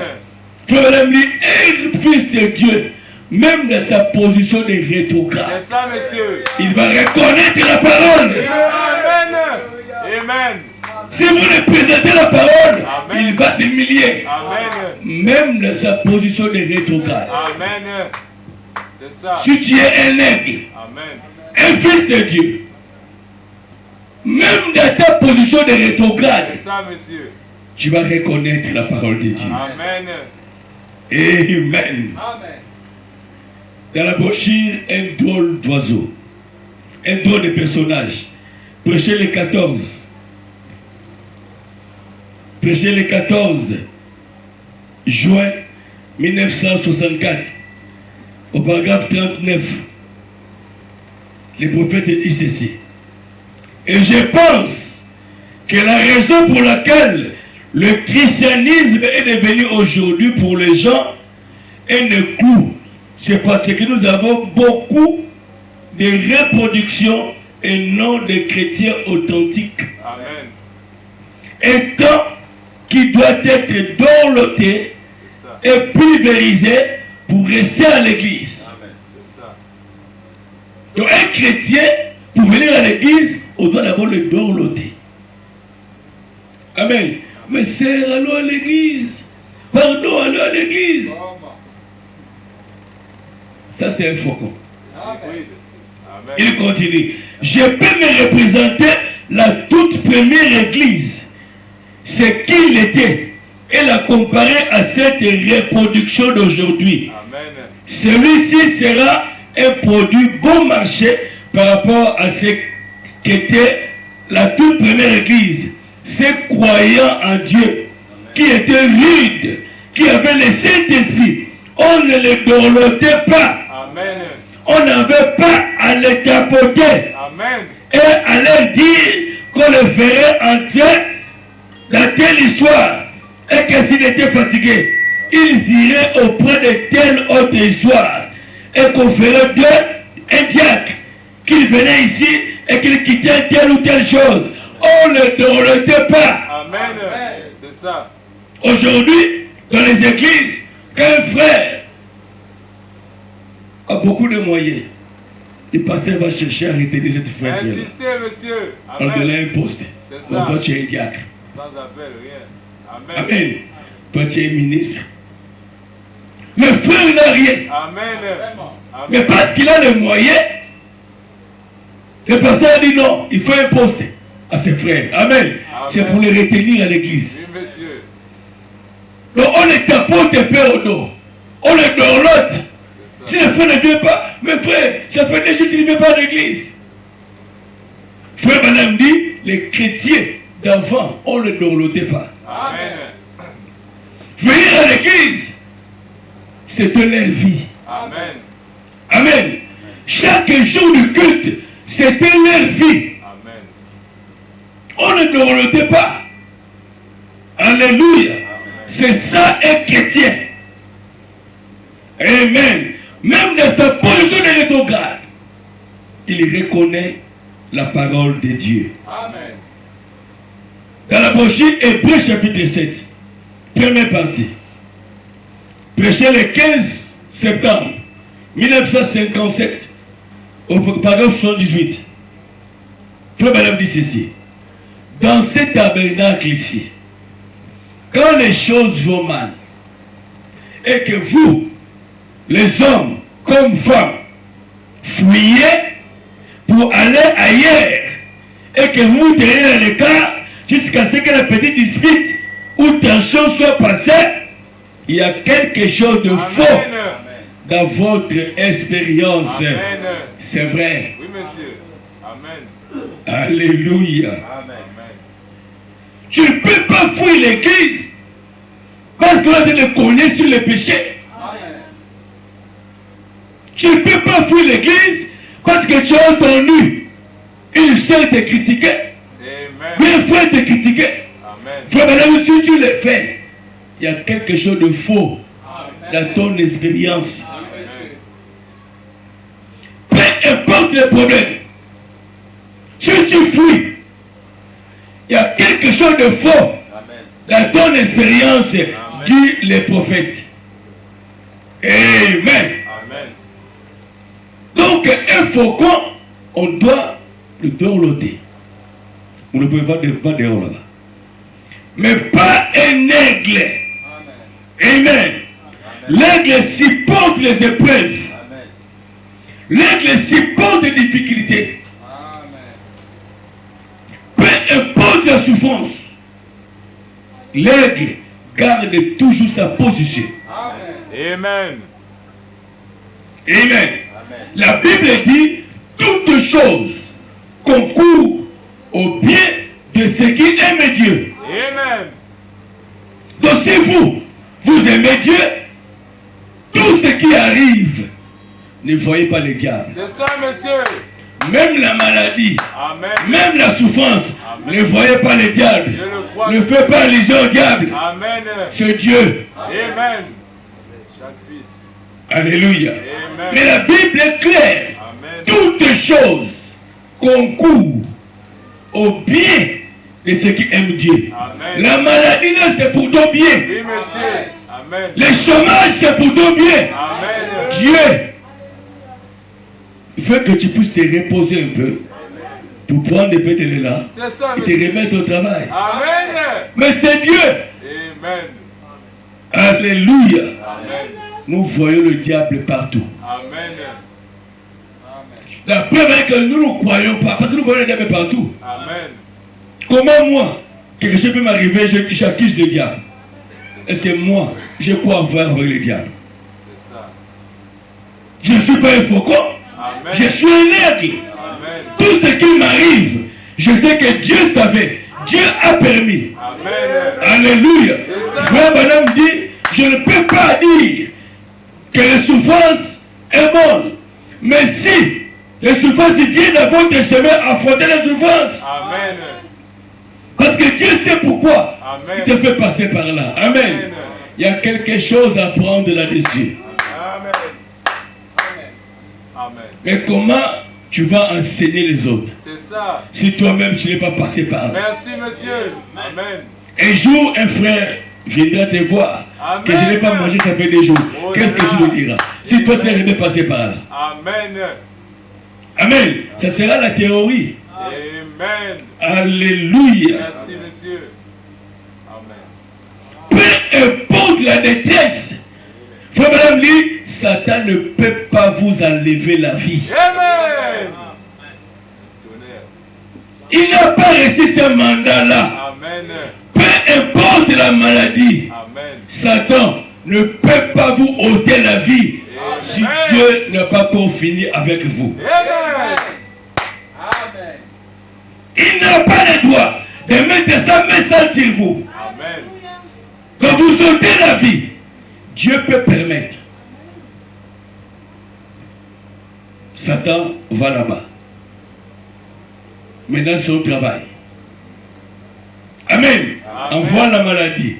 Frère Branham dit, un fils de Dieu, même dans sa position de rétrograde, C'est ça, monsieur. il va reconnaître la parole. Amen. Amen. Si vous lui présentez la parole, Amen. il va s'humilier. Amen. Même dans sa position de rétrograde. Amen. C'est ça. Si tu es un aigle, Amen. un fils de Dieu, même dans ta position de rétrograde, C'est ça, monsieur. tu vas reconnaître la parole de Dieu. Amen. Amen. Amen. Dans la brochure, un drôle d'oiseau, un drôle de personnage. Prêchez le 14. Prêchez le 14 juin 1964, au paragraphe 39. Le prophète dit ceci. Et je pense que la raison pour laquelle le christianisme est devenu aujourd'hui pour les gens un coût, c'est parce que nous avons beaucoup de reproductions et non de chrétiens authentiques. Amen. un temps qui doit être dorloté C'est ça. et pulvérisé pour rester à l'église. C'est ça. Donc un chrétien, pour venir à l'église, on doit d'abord le dorloter. Amen. Mais sœur, allons à l'église. Pardon, allons à l'église. Ça, c'est un faucon. Amen. Il continue. Je peux me représenter la toute première église, ce qu'il était, et la comparer à cette reproduction d'aujourd'hui. Amen. Celui-ci sera un produit bon marché par rapport à ce qu'était la toute première église. Ces croyants en Dieu qui étaient rudes, qui avaient le Saint-Esprit, on ne les dorlotait pas. Amen. On n'avait pas à les tapoter Amen. et à leur dire qu'on le ferait entrer dans telle histoire et que s'ils étaient fatigués, ils iraient auprès de telle autre histoire et qu'on ferait d'eux un diacre, qu'ils venaient ici et qu'ils quittaient telle ou telle chose. On ne le dorlotait pas. Amen. C'est ça. Aujourd'hui, dans les églises, qu'un frère a beaucoup de moyens, le pasteur va chercher à retenir cette frère. Insistez, monsieur. On te Amen. l'a imposé. C'est ça. Toi, tu es un diacre. Sans appel, rien. Amen. Amen. Toi, tu es ministre. Le frère n'a rien. Amen. Mais Amen. parce qu'il a les moyens, le pasteur a dit non, il faut un poste à ses frères. Amen. C'est pour les retenir à l'église. Oui, monsieur. Donc on les tapote de paix au dos. On les dorlote. Si le frère ne vient pas, mais frère, ça fait des jours qu'il ne vient pas à l'église. Frère Madame dit, les chrétiens d'avant, on ne les dorlotait pas. Amen. Venir à l'église, c'était leur vie. Amen. Amen. Chaque jour du culte, c'était leur vie. Amen. On ne dorlotait pas. Alléluia. C'est ça un chrétien. Amen. Même dans sa position de rétrograde, il reconnaît la parole de Dieu. Amen. Dans la brochure Hébreux chapitre 7, première partie, prêché le 15 septembre 1957 au paragraphe 78. Frère Madame dit ceci. Dans cet tabernacle ici, quand les choses vont mal, et que vous, les hommes comme femmes, fuyez pour aller ailleurs, et que vous tenez dans l'écart jusqu'à ce que la petite dispute ou tension soit passée, il y a quelque chose de faux Amen. dans votre expérience. Amen. C'est vrai. Oui, monsieur. Amen. Alléluia. Amen. Tu ne peux pas fuir l'église parce qu'on te connaît sur le péché. Tu ne peux pas fuir l'église parce que tu as entendu une sœur te critiquer, ou Amen. un frère te critiquer. Amen. Frère, madame, si tu le fais, il y a quelque chose de faux dans ton expérience. Peu importe le problème, si tu fuis, il y a quelque chose de faux dans ton expérience, dit les prophètes. Amen. Amen. Donc, un faucon, on doit le dorloter. On ne peut pas dehors là-bas. Mais pas un aigle. Amen. L'aigle supporte les épreuves. L'aigle supporte les difficultés. Peu importe la souffrance, l'aigle garde toujours sa position. Amen. Amen. La Bible dit, toutes choses concourent au bien de ceux qui aiment Dieu. Amen. Donc si vous aimez Dieu, tout ce qui arrive, ne voyez pas le diable. C'est ça, monsieur. Même la maladie, Amen. même la souffrance, Amen. ne voyez pas le diable. Je le crois. Ne faites pas allusion au diable. Amen. C'est Dieu. Amen. Chaque fils. Alléluia. Amen. Mais la Bible est claire. Amen. Toutes choses concourent au bien de ceux qui aiment Dieu. Amen. La maladie, là, c'est pour ton bien. Oui, monsieur. Amen. Le chômage, c'est pour ton bien. Amen. Dieu, il faut que tu puisses te reposer un peu pour prendre des pétales là C'est ça, et te monsieur. remettre au travail. Amen. Mais c'est Dieu. Amen. Alléluia. Amen. Nous voyons le diable partout. Amen. La preuve est que nous ne croyons pas, parce que nous voyons le diable partout. Amen. Comment moi, quelque chose peut m'arriver, j'accuse le diable? Est-ce que moi, j'ai quoi à voir avec le diable? C'est ça. Je ne suis pas un faucon, Amen. je suis un aigle. Amen. Tout ce qui m'arrive, je sais que Dieu savait, Dieu a permis. Amen. Alléluia. C'est ça. Frère Branham dit, je ne peux pas dire que les souffrances est bonne. Mais si les souffrances viennent à votre chemin, affronter les souffrances. Amen. Parce que Dieu sait pourquoi Amen. il te fait passer par là. Amen. Amen. Il y a quelque chose à prendre là-dessus. Amen. Amen. Mais comment tu vas enseigner les autres C'est ça. si toi-même tu n'es pas passé par là? Merci, monsieur. Amen. Un jour, un frère viendra te voir Amen. que je n'ai pas mangé, ça fait des jours. Oh Qu'est-ce que là. tu lui diras? Si toi, tu n'es jamais passé par là. Amen. Amen. Ça sera la théorie. Amen. Alléluia. Merci, monsieur. Amen. Peu importe la détresse, frère Madame dit, Satan ne peut pas vous enlever la vie. Amen. Tonnerre. Il n'a pas reçu ce mandat-là. Amen. Peu importe la maladie, Amen. Satan ne peut pas vous ôter la vie si Amen. Dieu n'a pas encore fini avec vous. Amen. Amen. Il n'a pas le droit de mettre sa main sur vous. Amen. Quand vous ôtez la vie, Dieu peut permettre. Satan va là-bas. Maintenant, c'est au travail. Amen. Amen. Envoie la maladie.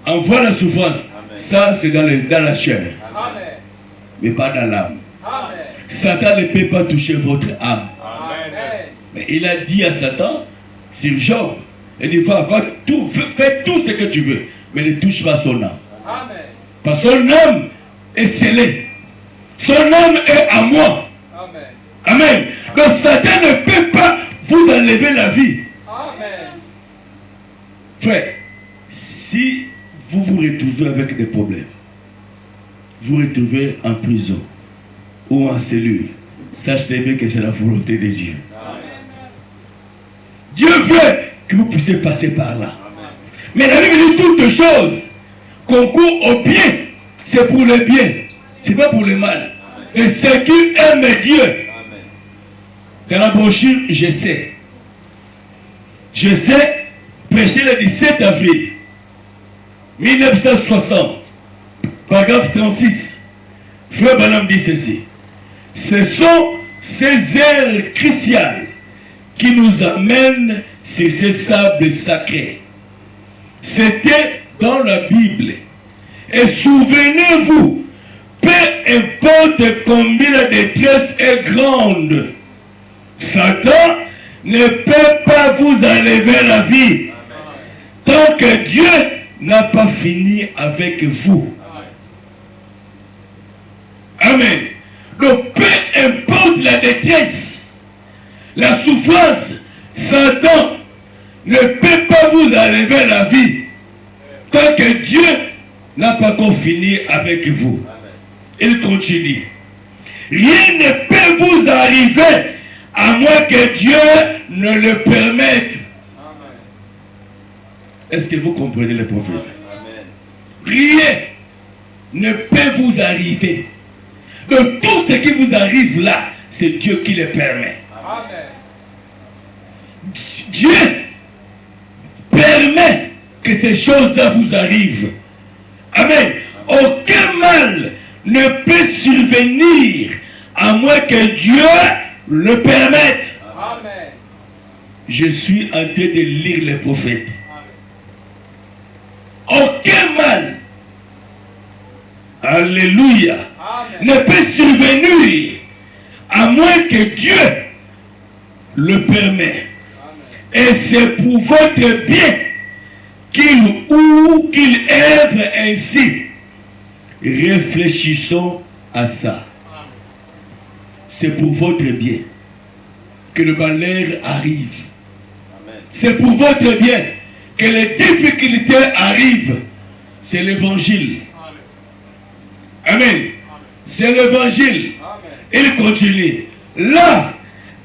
Envoie la souffrance. Ça, c'est dans la chair. Amen. Mais pas dans l'âme. Amen. Satan ne peut pas toucher votre âme. Amen. Mais il a dit à Satan, sur Job, il dit, fais tout ce que tu veux, mais ne touche pas son âme. Amen. Parce que son âme est scellée. Son âme est à moi. Amen. Amen. Donc Satan ne peut pas vous enlever la vie. Amen. Frère, si vous vous retrouvez avec des problèmes, vous vous retrouvez en prison ou en cellule, sachez bien que c'est la volonté de Dieu. Dieu veut que vous puissiez passer par là. Mais la Bible dit toutes choses concourent au bien. C'est pour le bien. C'est pas pour le mal. Et ceux qui aiment Dieu. Dans la brochure, je sais. Je sais prêcher le 17 avril 1960. Paragraphe 36. Frère Branham dit ceci. Ce sont ces airs cruciales qui nous amènent sur ces sables sacrés. C'était dans la Bible. Et souvenez-vous, peu importe combien la détresse est grande, Satan ne peut pas vous enlever la vie tant que Dieu n'a pas fini avec vous. Amen. Donc peu importe la détresse, la souffrance, Satan ne peut pas vous enlever la vie tant que Dieu n'a pas encore fini avec vous. Il continue. Rien ne peut vous arriver à moins que Dieu ne le permette. Est-ce que vous comprenez le prophète? Rien ne peut vous arriver. Donc tout ce qui vous arrive là, c'est Dieu qui le permet. Amen. Dieu permet que ces choses-là vous arrivent. Amen. Aucun mal ne peut survenir à moins que Dieu le permette. Amen. Je suis en train de lire les prophètes. Aucun mal, alléluia, Amen. ne peut survenir à moins que Dieu le permette. Et c'est pour votre bien qu'il œuvre ainsi. Réfléchissons à ça. C'est pour votre bien que le malheur arrive. C'est pour votre bien que les difficultés arrivent. C'est l'évangile. Amen. C'est l'évangile. Il continue. Là,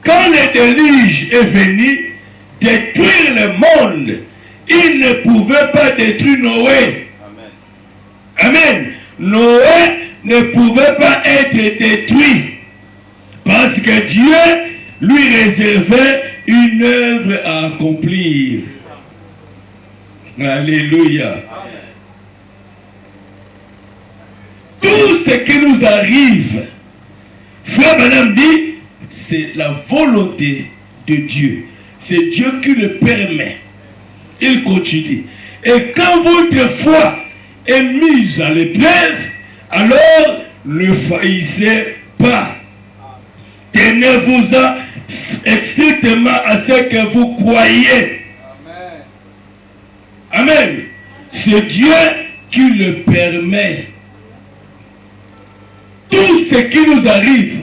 quand le déluge est venu détruire le monde, il ne pouvait pas détruire Noé. Amen. Noé ne pouvait pas être détruit parce que Dieu lui réservait une œuvre à accomplir. Alléluia. Tout ce qui nous arrive, Frère Branham dit, c'est la volonté de Dieu. C'est Dieu qui le permet. Il continue. Et quand votre foi est mise à l'épreuve, alors ne faillissez pas. Tenez-vous-en strictement à ce que vous croyez. Amen. Amen. C'est Dieu qui le permet. Tout ce qui nous arrive,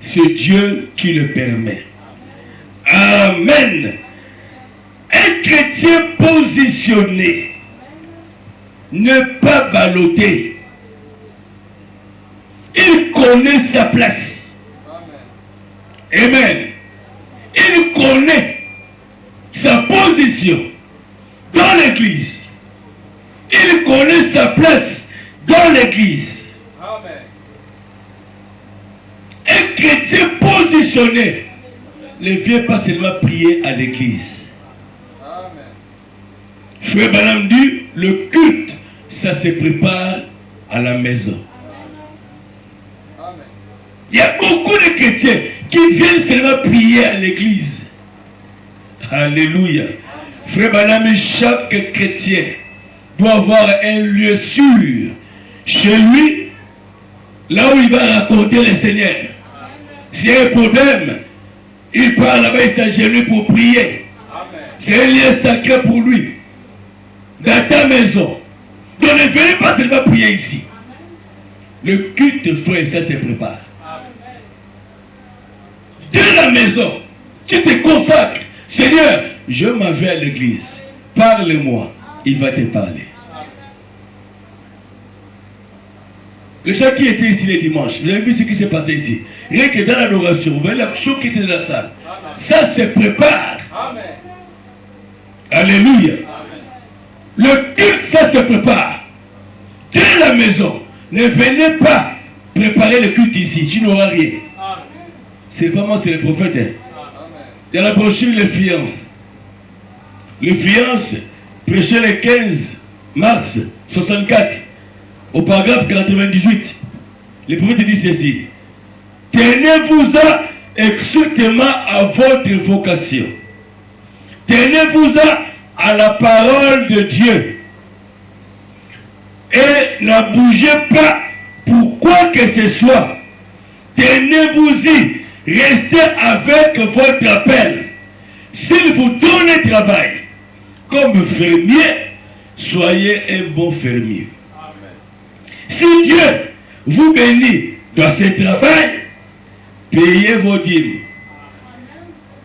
c'est Dieu qui le permet. Amen. Un chrétien positionné, ne pas balloter. Il connaît sa place. Amen. Il connaît sa position dans l'église. Il connaît sa place dans l'église. Un chrétien positionné ne vient pas seulement prier à l'église. Frère Branham dit, le culte, ça se prépare à la maison. Il y a beaucoup de chrétiens qui viennent seulement prier à l'église. Alléluia. Frère Branham, chaque chrétien doit avoir un lieu sûr chez lui, là où il va raconter le Seigneur. S'il y a un problème, il part là-bas, il s'agenouille pour prier. C'est un lieu sacré pour lui. Dans ta maison. Donc ne venez pas seulement prier ici. Le culte, frère, ça se prépare. Dès la maison, tu te consacres. Seigneur, je m'en vais à l'église. Parle-moi. Il va te parler. Les gens qui étaient ici les dimanches, vous avez vu ce qui s'est passé ici. Rien que dans l'adoration, vous voyez la chose qui était dans la salle. Ça se prépare. Amen. Alléluia. Amen. Le culte, ça se prépare. Dès la maison, ne venez pas préparer le culte ici, tu n'auras rien. C'est pas moi, c'est le prophète. Il y a la brochure Les Fiances. Les Fiances, prêché le 15 mars 64, au paragraphe 98. Le prophète dit ceci. Tenez-vous-en exactement à votre vocation. Tenez-vous-en à la parole de Dieu. Et ne bougez pas pour quoi que ce soit. Tenez-vous-y. Restez avec votre appel. S'il vous donne travail comme fermier, soyez un bon fermier. Amen. Si Dieu vous bénit dans ce travail, payez vos dîmes.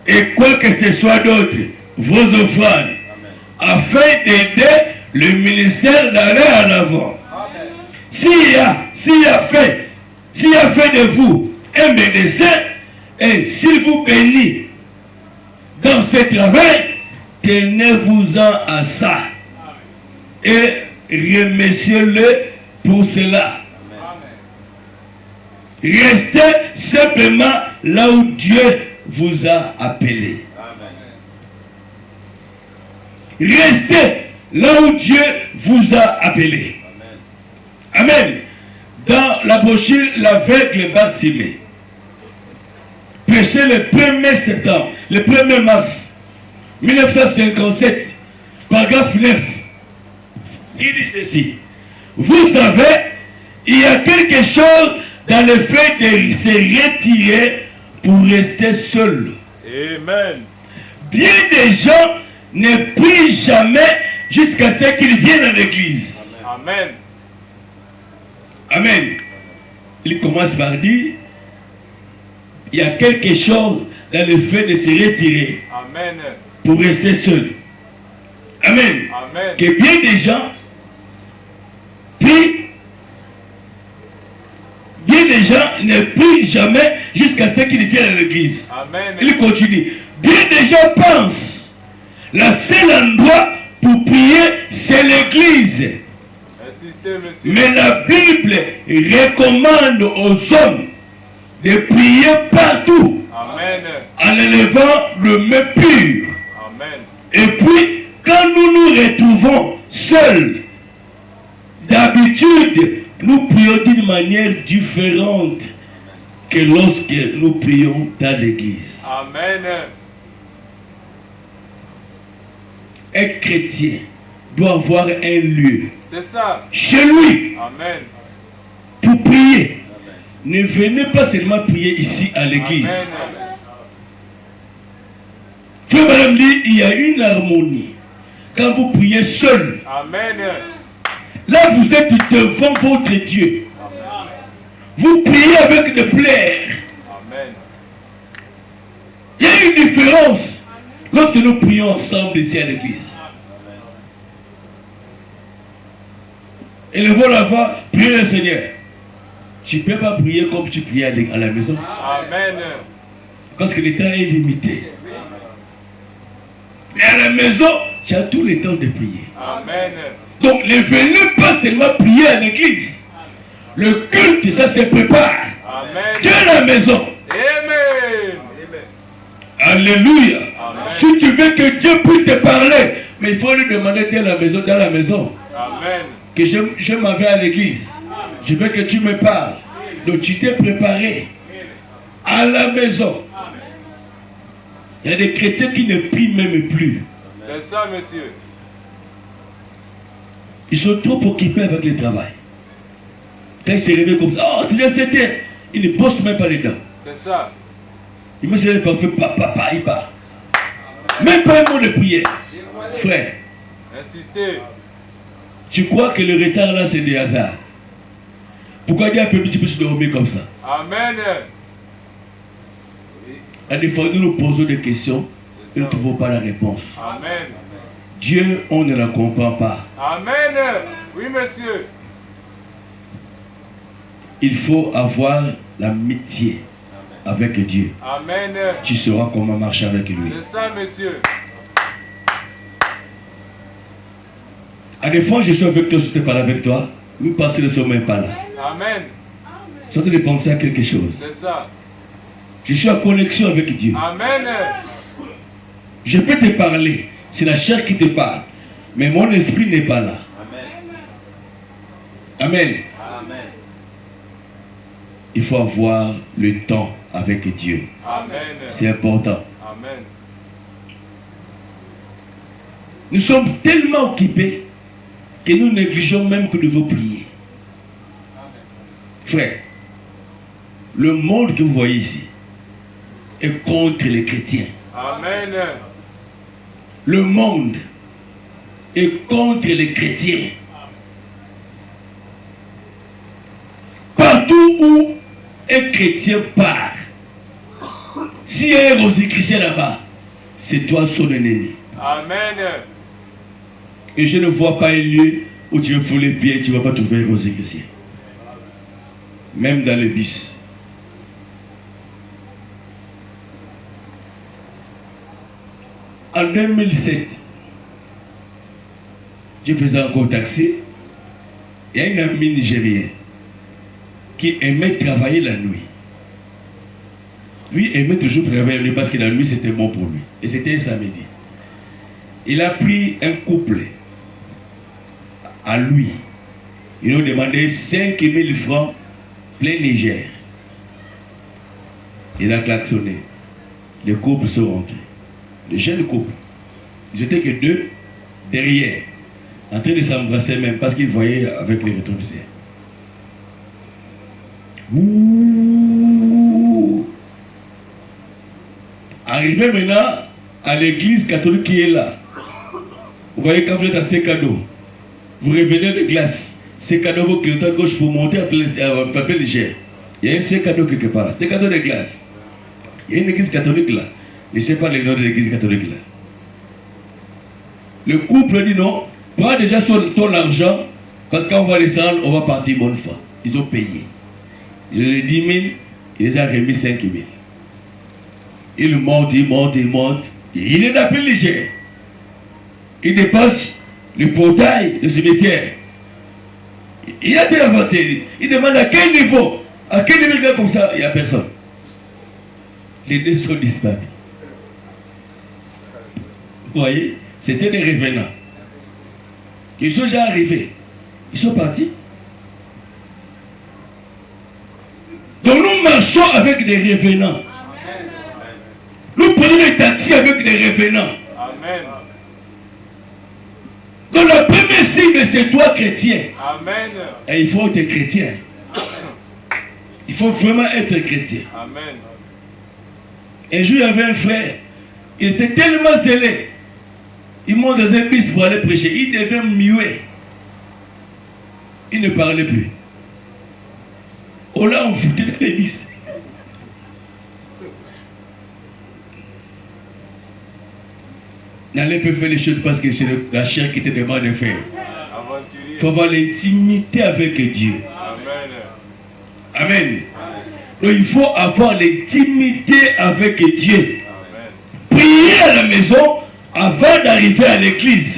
Et quoi que ce soit d'autre, vos offrandes, afin d'aider le ministère d'aller en avant. S'il y a fait de vous un médecin, et s'il vous bénit dans ce travail, tenez-vous-en à ça. Et remerciez-le pour cela. Restez simplement là où Dieu vous a appelé. Restez là où Dieu vous a appelé. Amen. Dans la brochure L'aveugle Bartimée, prêché le 1er septembre, le 1er mars 1957, paragraphe 9, il dit ceci. Vous savez, il y a quelque chose dans le fait de se retirer pour rester seul. Amen. bien des gens ne prient jamais jusqu'à ce qu'ils viennent à l'église. Amen. Amen. Il commence par dire, il y a quelque chose dans le fait de se retirer Amen. pour rester seul. Amen. Amen. Que bien des gens prient, bien des gens ne prient jamais jusqu'à ce qu'ils viennent à l'église. Amen. Il continue. Bien des gens pensent, le seul endroit pour prier, c'est l'église. Insistez, monsieur. Mais la Bible recommande aux hommes de prier partout Amen. en élevant le main pur. Amen. Et puis, quand nous nous retrouvons seuls, d'habitude, nous prions d'une manière différente que lorsque nous prions dans l'église. Amen. Un chrétien doit avoir un lieu C'est ça. chez lui Amen. pour prier. Ne venez pas seulement prier ici à l'église. Amen. Frère Madame dit, il y a une harmonie. Quand vous priez seul, Amen. là vous êtes devant votre Dieu. Vous priez avec des plaies. Amen. Il y a une différence lorsque nous prions ensemble ici à l'église. Et le vol avant, priez le Seigneur. Tu ne peux pas prier comme tu priais à la maison. Amen. Parce que le temps est limité. Mais à la maison, tu as tout le temps de prier. Amen. Donc ne venez pas seulement prier à l'église. Le culte, ça se prépare. Amen. Dieu à la maison. Amen. Alléluia. Amen. Si tu veux que Dieu puisse te parler, mais il faut lui demander dans la maison. Amen. Que je m'en vais à l'église. Je veux que tu me parles. Donc tu t'es préparé à la maison. Il y a des chrétiens qui ne prient même plus. C'est ça, monsieur. Ils sont trop occupés avec le travail. Quand ils se réveillent comme ça, oh, c'est déjà 7 heures. Ils ne bossent même pas les dents. C'est ça. Ils me disent, papa, il part. Même pas un mot de prière. Frère, Insistez. tu crois que le retard là, c'est des hasards. Pourquoi Dieu a permis que tu puisses dormir comme ça? Amen. À des fois, nous nous posons des questions C'est et ça. nous ne trouvons pas la réponse. Amen. Dieu, on ne la comprend pas. Amen. Oui, monsieur. Il faut avoir l'amitié avec Dieu. Amen. Tu sauras comment marcher avec lui. C'est ça, monsieur. À des fois, je suis avec toi, je te parle avec toi. Nous passons ne sont même pas là. Amen. Je suis en train de penser à quelque chose. C'est ça. Je suis en connexion avec Dieu. Amen. Je peux te parler. C'est la chair qui te parle. Mais mon esprit n'est pas là. Amen. Amen. Il faut avoir le temps avec Dieu. Amen. C'est important. Amen. Nous sommes tellement occupés que nous négligeons même que nous devons prier. Frère, le monde que vous voyez ici est contre les chrétiens. Amen. Le monde est contre les chrétiens. Partout où un chrétien part, s'il y a un rosicrucien là-bas, c'est toi son ennemi. Amen. Et je ne vois pas un lieu où tu veux fouler bien et tu ne vas pas trouver un rosicrucien. Même dans le bus. En 2007, je faisais encore taxi. Il y a une amie nigérienne qui aimait travailler la nuit. Lui aimait toujours travailler la nuit parce que la nuit c'était bon pour lui. Et c'était un samedi. Il a pris un couple à lui. Ils lui ont demandé 5 000 francs plein Niger. Il a klaxonné. Les couples sont rentrés. Les jeunes couples. Ils étaient que deux derrière, en train de s'embrasser même parce qu'ils voyaient avec les rétroviseurs. Ouh. Arrivé maintenant à l'église catholique qui est là. Vous voyez, quand vous êtes à ces cadeaux, vous revenez de glace. Ces cadeaux, vous clignotez à gauche pour monter à papier léger. Il y a un ces cadeaux quelque part. Ces cadeaux de glace. Il y a une église catholique là. Je ne sais pas le nom de l'église catholique là. Le couple dit non, prends déjà ton argent, parce qu'on va descendre, on va partir bonne fois. Ils ont payé. Je les 10 000, il les a remis 5 000. Il monte. Il est d'appel léger. Il dépasse le portail du cimetière. Il a été avancé. Il demande à quel niveau. À quel niveau comme ça, il n'y a personne. Les deux sont disparus. Vous voyez, c'était des revenants. Ils sont déjà arrivés. Ils sont partis. Donc nous marchons avec des revenants. Nous prenons les taxis avec des revenants. Amen. Donc le premier signe, c'est toi chrétien. Amen. Et il faut être chrétien. Il faut vraiment être chrétien. Amen. Un jour, il y avait un frère. Il était tellement zélé. Il monte dans un bus pour aller prêcher. Il devient muet. Il ne parlait plus. Oh là, on foutait dans les bus. N'allez pas faire les choses parce que c'est la chair qui te demande de faire. Il faut avoir l'intimité avec Dieu. Amen. Amen. Donc il faut avoir l'intimité avec Dieu. Amen. Prier à la maison avant d'arriver à l'église.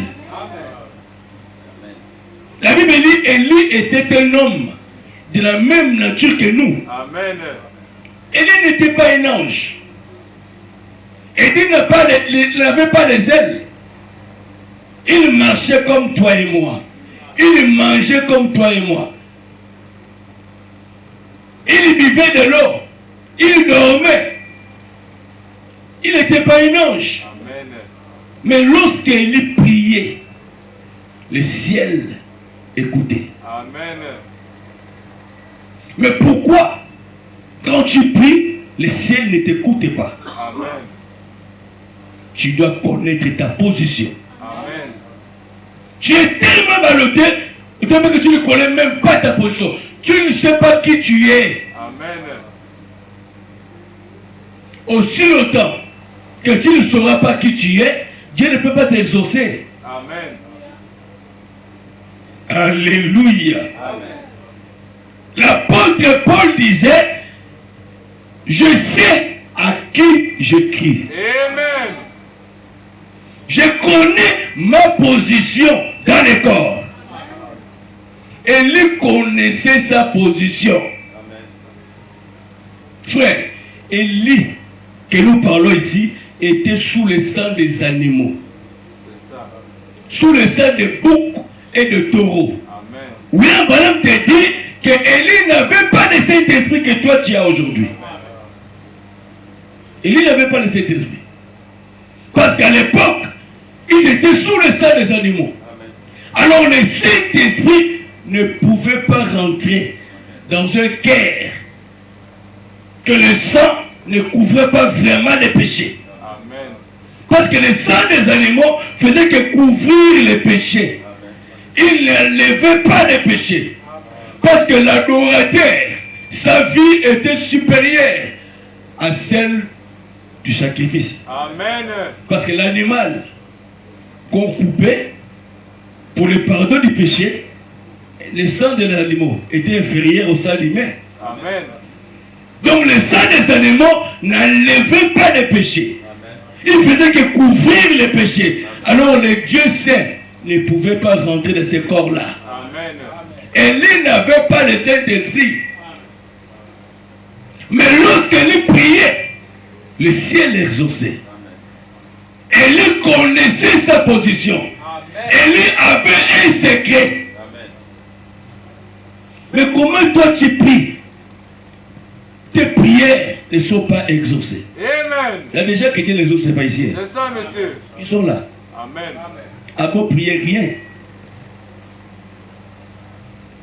La Bible dit Élie était un homme de la même nature que nous. Amen. Élie n'était pas un ange. Élie n'avait pas les ailes. Il marchait comme toi et moi. Il mangeait comme toi et moi. Il buvait de l'eau. Il dormait. Il n'était pas un ange. Amen. Mais lorsqu'il priait, le ciel écoutait. Amen. Mais pourquoi, quand tu pries, le ciel ne t'écoute pas? Amen. Tu dois connaître ta position. Amen. Tu es tellement ballotté, tellement que tu ne connais même pas ta position. Tu ne sais pas qui tu es. Amen. Aussi longtemps que tu ne sauras pas qui tu es, Dieu ne peut pas t'exaucer. Amen. Alléluia. Amen. L'apôtre Paul disait, je sais à qui je crie. Amen. Je connais ma position dans le corps. Élie connaissait sa position. Amen. Frère, Élie, que nous parlons ici, était sous le sang des animaux. C'est ça. Sous le sang de boucs et de taureaux. Amen. William Branham te dit que Élie n'avait pas le Saint-Esprit que toi tu as aujourd'hui. Élie n'avait pas le Saint-Esprit. Parce qu'à l'époque, ils étaient sous le sang des animaux. Amen. Alors le Saint-Esprit ne pouvait pas rentrer dans un cœur que le sang ne couvrait pas vraiment les péchés. Amen. Parce que le sang des animaux faisait que couvrir les péchés. Il n'enlevait pas les péchés. Parce que l'adorateur, sa vie était supérieure à celle du sacrifice. Amen. Parce que l'animal qu'on coupait pour le pardon du péché, le sang de l'animal était inférieur au sang humain. Amen. Donc le sang des animaux n'enlevait pas les péchés. Il faisait que couvrir les péchés. Alors le Dieu saint ne pouvait pas rentrer dans ces corps-là. Amen. Élie n'avait pas le Saint-Esprit. Mais lorsqu'Élie priait, le ciel exauçait. Élie connaissait sa position. Élie avait un secret. Amen. Mais comment toi tu pries? Tes prières ne sont pas exaucées. Amen. Il y a déjà quelqu'un les autres, c'est pas ici. C'est ça, monsieur. Ils sont là. Amen. À beau prier rien.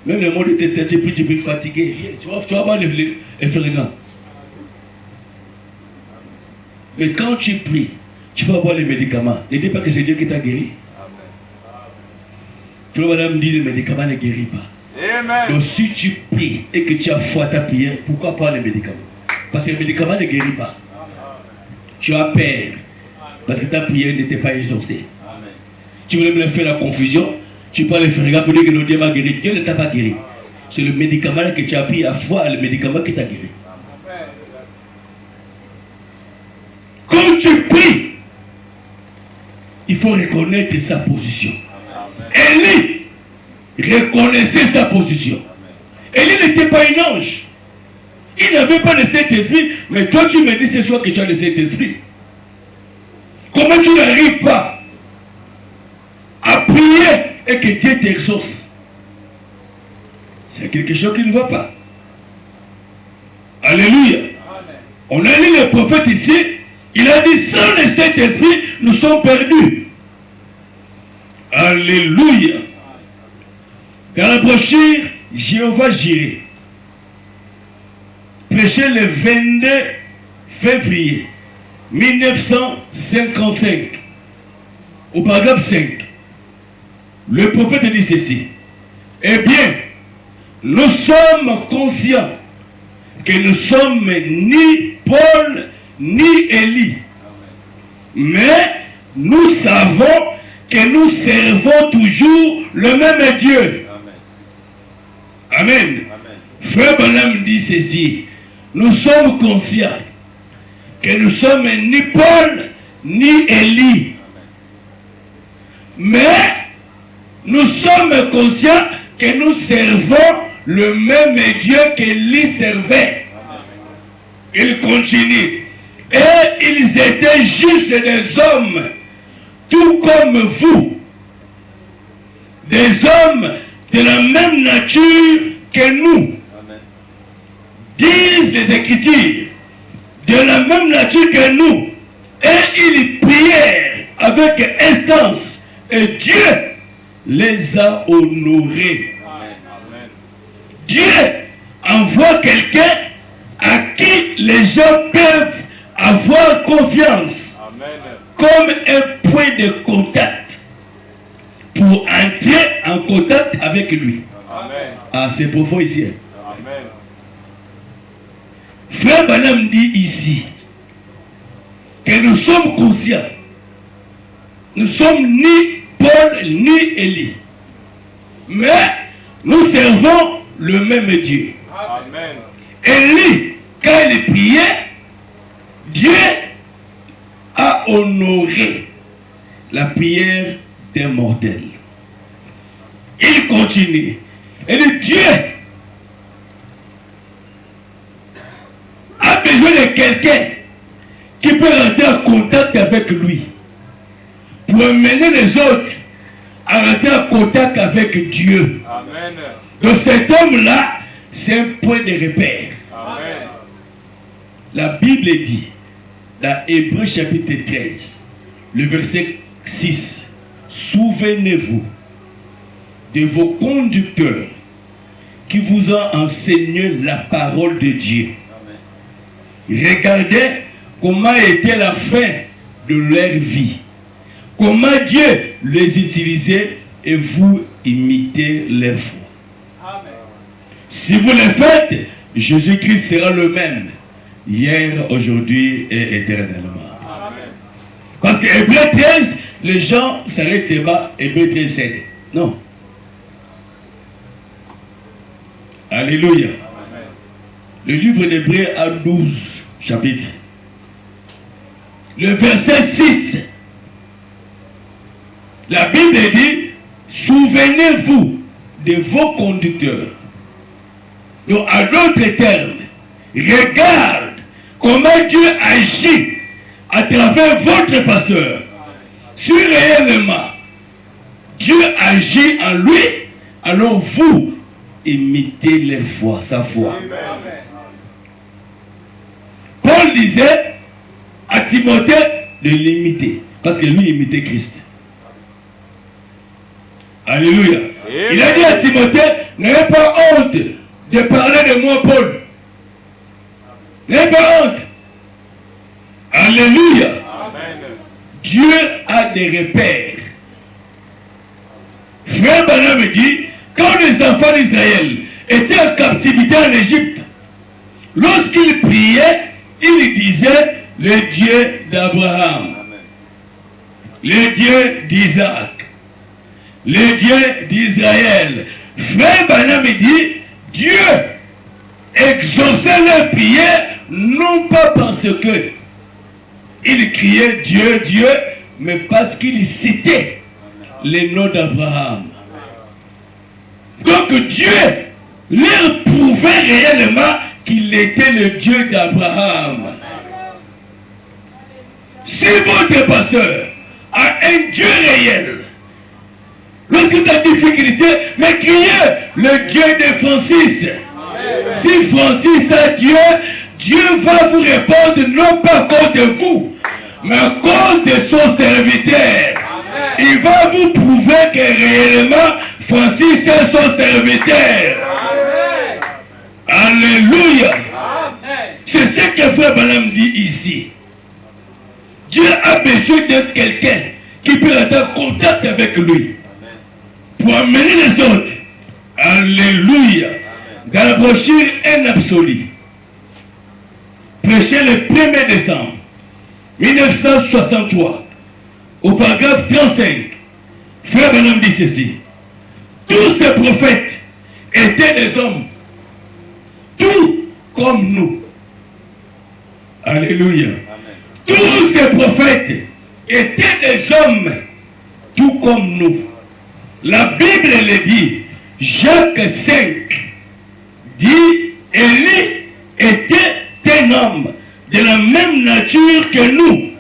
Même le monde était tu pries fatigué. Rien. Tu vas voir les fréquents. Mais quand tu pries, tu vas avoir les médicaments. Ne dis pas que c'est Dieu qui t'a guéri. Tu vois, madame dit, le médicament ne guérit pas. Amen. Donc si tu pries et que tu as foi à ta prière, pourquoi pas les médicaments? Parce que le médicament ne guérit pas. Tu as peur. Parce que ta prière n'était pas exaucée. Tu voulais me faire la confusion. Tu peux aller faire regarder pour dire que le Dieu m'a guéri. Dieu ne t'a pas guéri. C'est le médicament que tu as pris à foi, le médicament qui t'a guéri. Quand tu pries, il faut reconnaître sa position. Élie reconnaissait sa position. Élie n'était pas un ange. Il n'avait pas le Saint-Esprit, mais toi tu me dis ce soir que tu as le Saint-Esprit. Comment tu n'arrives pas à prier et que Dieu t'exauce? C'est quelque chose qui ne va pas. Alléluia. On a lu le prophète ici, il a dit sans le Saint-Esprit, nous sommes perdus. Alléluia. Dans la brochure, Jéhovah Jireh, prêché le 22 février 1955, au paragraphe 5, le prophète dit ceci. Eh bien, nous sommes conscients que nous sommes ni Paul ni Élie, mais nous savons que nous servons toujours le même Dieu. Amen. Frère Branham dit ceci. Nous sommes conscients que nous sommes ni Paul ni Élie, mais nous sommes conscients que nous servons le même Dieu qu'Élie servait. Il continue. Et ils étaient juste des hommes, tout comme vous, des hommes de la même nature que nous. Disent les Écritures, de la même nature que nous. Et ils prièrent avec instance. Et Dieu les a honorés. Dieu envoie quelqu'un à qui les gens peuvent avoir confiance. Comme un point de contact. Pour entrer en contact avec lui. Ah, c'est profond ici. Amen. Frère Branham dit ici que nous sommes conscients. Nous sommes ni Paul ni Élie. Mais nous servons le même Dieu. Amen. Élie, quand il priait, Dieu a honoré la prière d'un mortel. Il continue. Et le Dieu a besoin de quelqu'un qui peut rentrer en contact avec lui pour amener les autres à rentrer en contact avec Dieu. Amen. Donc cet homme-là, c'est un point de repère. Amen. La Bible dit, dans Hébreux chapitre 13, le verset 6, souvenez-vous de vos conducteurs qui vous ont enseigné la parole de Dieu. Amen. Regardez comment était la fin de leur vie. Comment Dieu les utilisait et vous imitez les foi. Amen. Si vous le faites, Jésus-Christ sera le même, hier, aujourd'hui et éternellement. Amen. Parce que Hébreux 13, les gens s'arrêtent pas, Hébreux 13, 7. Non. Alléluia. Amen. Le livre d'Hébreux a 12 chapitres. Le verset 6. La Bible dit, souvenez-vous de vos conducteurs. Donc, à d'autres termes, regarde comment Dieu agit à travers votre pasteur. Si réellement Dieu agit en lui, alors vous imitez les foi, sa foi. Amen. Paul disait à Timothée de l'imiter, parce que lui imitait Christ. Alléluia. Amen. Il a dit à Timothée, n'ayez pas honte de parler de moi, Paul. N'ayez pas honte. Alléluia. Amen. Dieu a des repères. Frère Branham dit, quand les enfants d'Israël étaient en captivité en Égypte, lorsqu'ils priaient, ils disaient le Dieu d'Abraham, le Dieu d'Isaac, le Dieu d'Israël. Frère Branham dit, Dieu exauçait leurs prières, non pas parce que ils criaient Dieu, Dieu, mais parce qu'ils citaient les noms d'Abraham. Donc Dieu leur prouvait réellement qu'il était le Dieu d'Abraham. Si votre pasteur a un Dieu réel, lorsque tu as difficulté, mais criez le Dieu de Francis. Si Francis a Dieu, Dieu va vous répondre non pas à cause de vous, mais à cause de son serviteur. Il va vous prouver que réellement Francis est son serviteur. Alléluia. C'est ce que Frère Branham dit ici. Dieu a besoin d'être quelqu'un qui peut être en contact avec lui pour amener les autres. Alléluia. Dans la brochure Un Absolu, prêché le 1er décembre 1963, au paragraphe 35, Frère Branham dit ceci. Tous ces prophètes étaient des hommes, tout comme nous. Alléluia. Tous ces prophètes étaient des hommes, tout comme nous. La Bible le dit, Jacques 5 dit, Élie était un homme de la même nature que nous.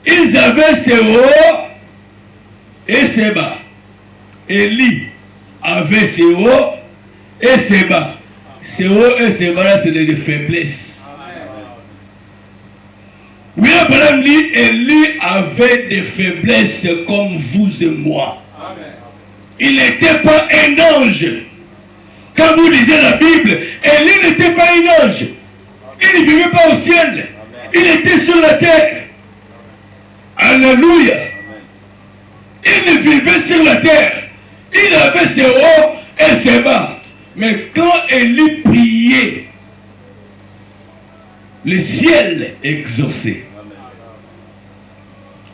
Ils avaient ses hauts et ses bas. Élie avait ses hauts et ses bas. Ses hauts et ses bas, là, c'est des faiblesses. Oui, Abraham dit, Élie avait des faiblesses comme vous et moi. Il n'était pas un ange. Quand vous lisez la Bible, Élie n'était pas un ange. Il ne vivait pas au ciel. Il était sur la terre. Alléluia. Il ne vivait sur la terre. Il avait ses hauts et ses bas. Mais quand Élie priait, le ciel exaucé.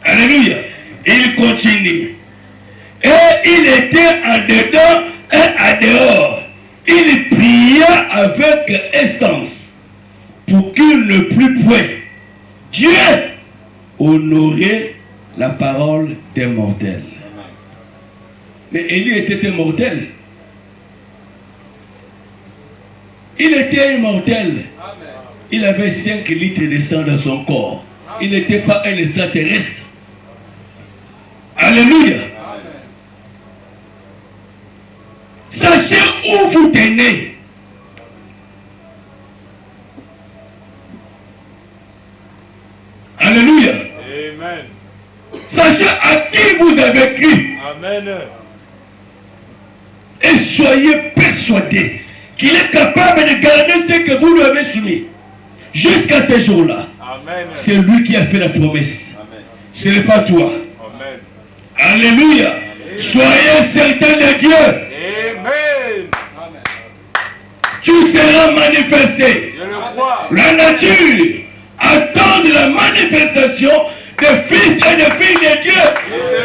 Alléluia. Il continue. Et il était en dedans et en dehors. Il pria avec instance pour qu'il ne plût point. Dieu honorait la parole des mortels. Mais Élie était immortel. Il était immortel. Il avait 5 litres de sang dans son corps. Il n'était pas un extraterrestre. Alléluia. Sachez où vous tenez. Alléluia. Amen. Sachez à qui vous avez cru. Amen. Et soyez persuadés qu'il est capable de garder ce que vous lui avez soumis. Jusqu'à ce jour-là. Amen. C'est lui qui a fait la promesse. Ce n'est pas toi. Amen. Alléluia. Amen. Soyez certains de Dieu. Amen. Tu seras manifesté. Je le crois. La nature attend la manifestation des fils et des filles de Dieu.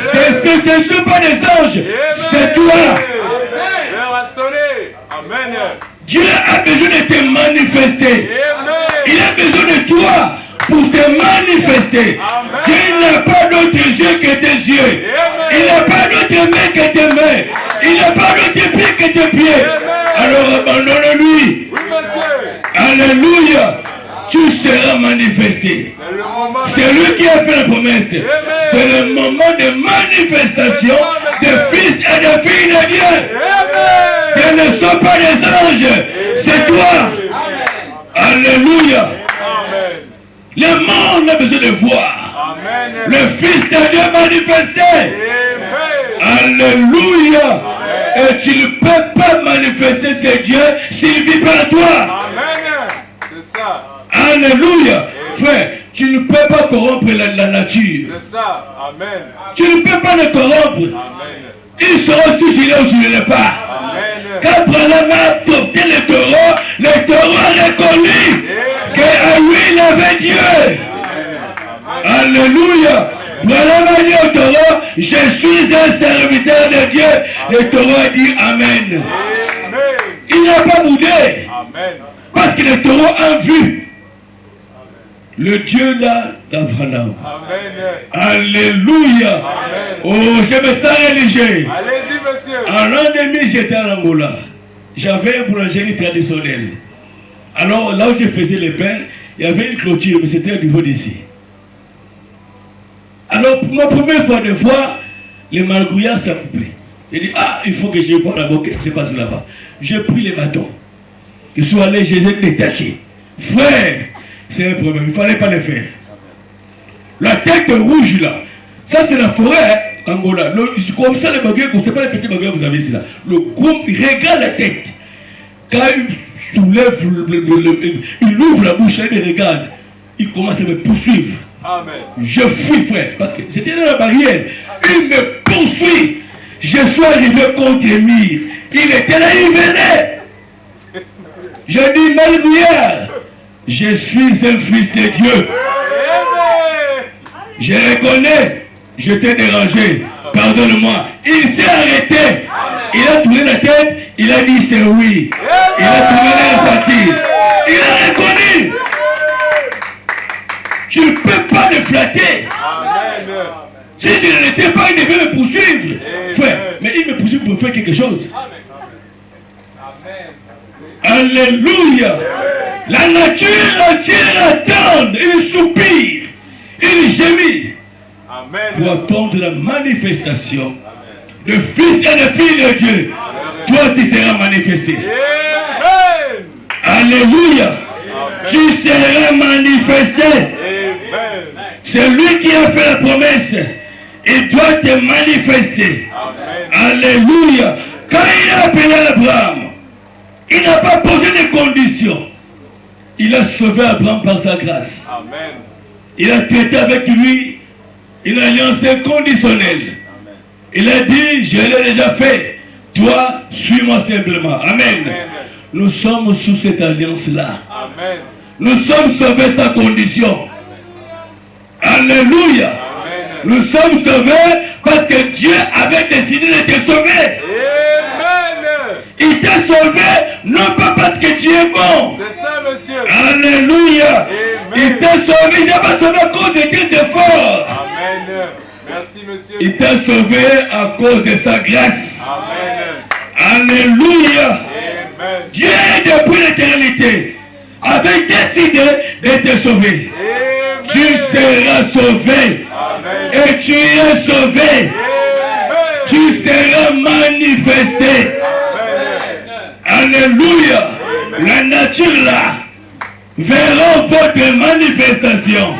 Ce ne sont pas des anges. C'est toi. L'heure a sonné. Amen. Dieu a besoin de te manifester. Amen. Il a besoin de toi pour se manifester. Amen. Il n'a pas d'autre yeux que tes yeux. Amen. Il n'a pas d'autre main que tes mains. Il n'a pas d'autre pied que tes pieds. Amen. Alors abandonne-lui. Oui, monsieur. Alléluia. Tu seras manifesté. C'est le moment. C'est lui qui a fait la promesse. Amen. C'est le moment de manifestation des fils et des filles de Dieu. Amen. Ce ne sont pas des anges. C'est toi. Alléluia. Amen. Le monde a besoin de voir Amen. le Fils de Dieu manifesté. Amen. Alléluia. Et tu ne peux pas manifester ce Dieu s'il ne vit pas en toi. Amen. C'est ça. Alléluia. Frère, Tu ne peux pas corrompre la nature. C'est ça. Amen. Tu ne peux pas le corrompre. Amen. Ils seront si tu l'es ou tu ne l'es pas. Amen. Quand Branham a adopté le taureau a reconnu qu'à lui il avait Dieu. Alléluia. Branham a dit au taureau, je suis un serviteur de Dieu. Le taureau a dit Amen. Amen. Il n'a pas boudé. Amen. Parce que le taureau a vu le Dieu là d'Abraham. Amen. Alléluia. Amen. Oh, je me sens religieux. Allez-y, monsieur. En l'an 2000, j'étais en Angola. J'avais une boulangerie traditionnelle. Alors, là où je faisais les pains, il y avait une clôture, mais c'était au niveau d'ici. Alors, pour ma première fois de voir, les margouillards s'accouplaient. J'ai dit, ah, il faut que je vois d'abord ce qui se passe là-bas. J'ai pris les bâtons. Je suis allé, je les ai détachés. Frère, c'est un problème, il ne fallait pas le faire. La tête rouge là, ça c'est la forêt, hein, Angola. Comme ça, les baguettes, ce n'est pas les petits baguettes que vous avez ici là. Le groupe, il regarde la tête. Quand il soulève, il ouvre la bouche, il regarde. Il commence à me poursuivre. Amen. Je fuis, frère, parce que c'était dans la barrière. Il me poursuit. Je suis arrivé contre Émile. Il était là, il venait. Je dis, Malgré, je suis un fils de Dieu. Amen. Je reconnais, je t'ai dérangé. Pardonne-moi. Il s'est arrêté. Il a tourné la tête. Il a dit c'est oui. Il a tourné la partie. Il a reconnu. Tu ne peux pas le flatter. Amen. Si je n'étais pas, il devait me poursuivre. Frère, mais il me poursuit pour faire quelque chose. Alléluia. La nature entière attend. Il soupire. Il gémit. Pour Amen. attendre la manifestation de fils et de fille de Dieu. Toi, tu seras manifesté. Amen. Alléluia. Tu seras manifesté. Amen. C'est lui qui a fait la promesse. Il doit te manifester. Amen. Alléluia. Quand il a appelé Abraham, il n'a pas posé de conditions. Il a sauvé Abraham par sa grâce. Amen. Il a traité avec lui une alliance inconditionnelle. Il a dit, je l'ai déjà fait. Toi, suis-moi simplement. Amen. Amen. Nous sommes sous cette alliance-là. Amen. Nous sommes sauvés sans condition. Alléluia. Amen. Nous sommes sauvés parce que Dieu avait décidé de te sauver. Amen. Il t'a sauvé non pas parce que tu es bon. C'est ça, monsieur. Alléluia. Amen. Il t'a sauvé, il n'a pas sauvé à cause de tes efforts. Amen. Merci, monsieur. Il t'a sauvé à cause de sa grâce. Amen. Alléluia. Amen. Dieu, depuis l'éternité, avait décidé de te sauver. Amen. Tu seras sauvé. Amen. Et tu es sauvé. Amen. Tu seras manifesté. Amen. Alléluia. La nature là verra votre manifestation.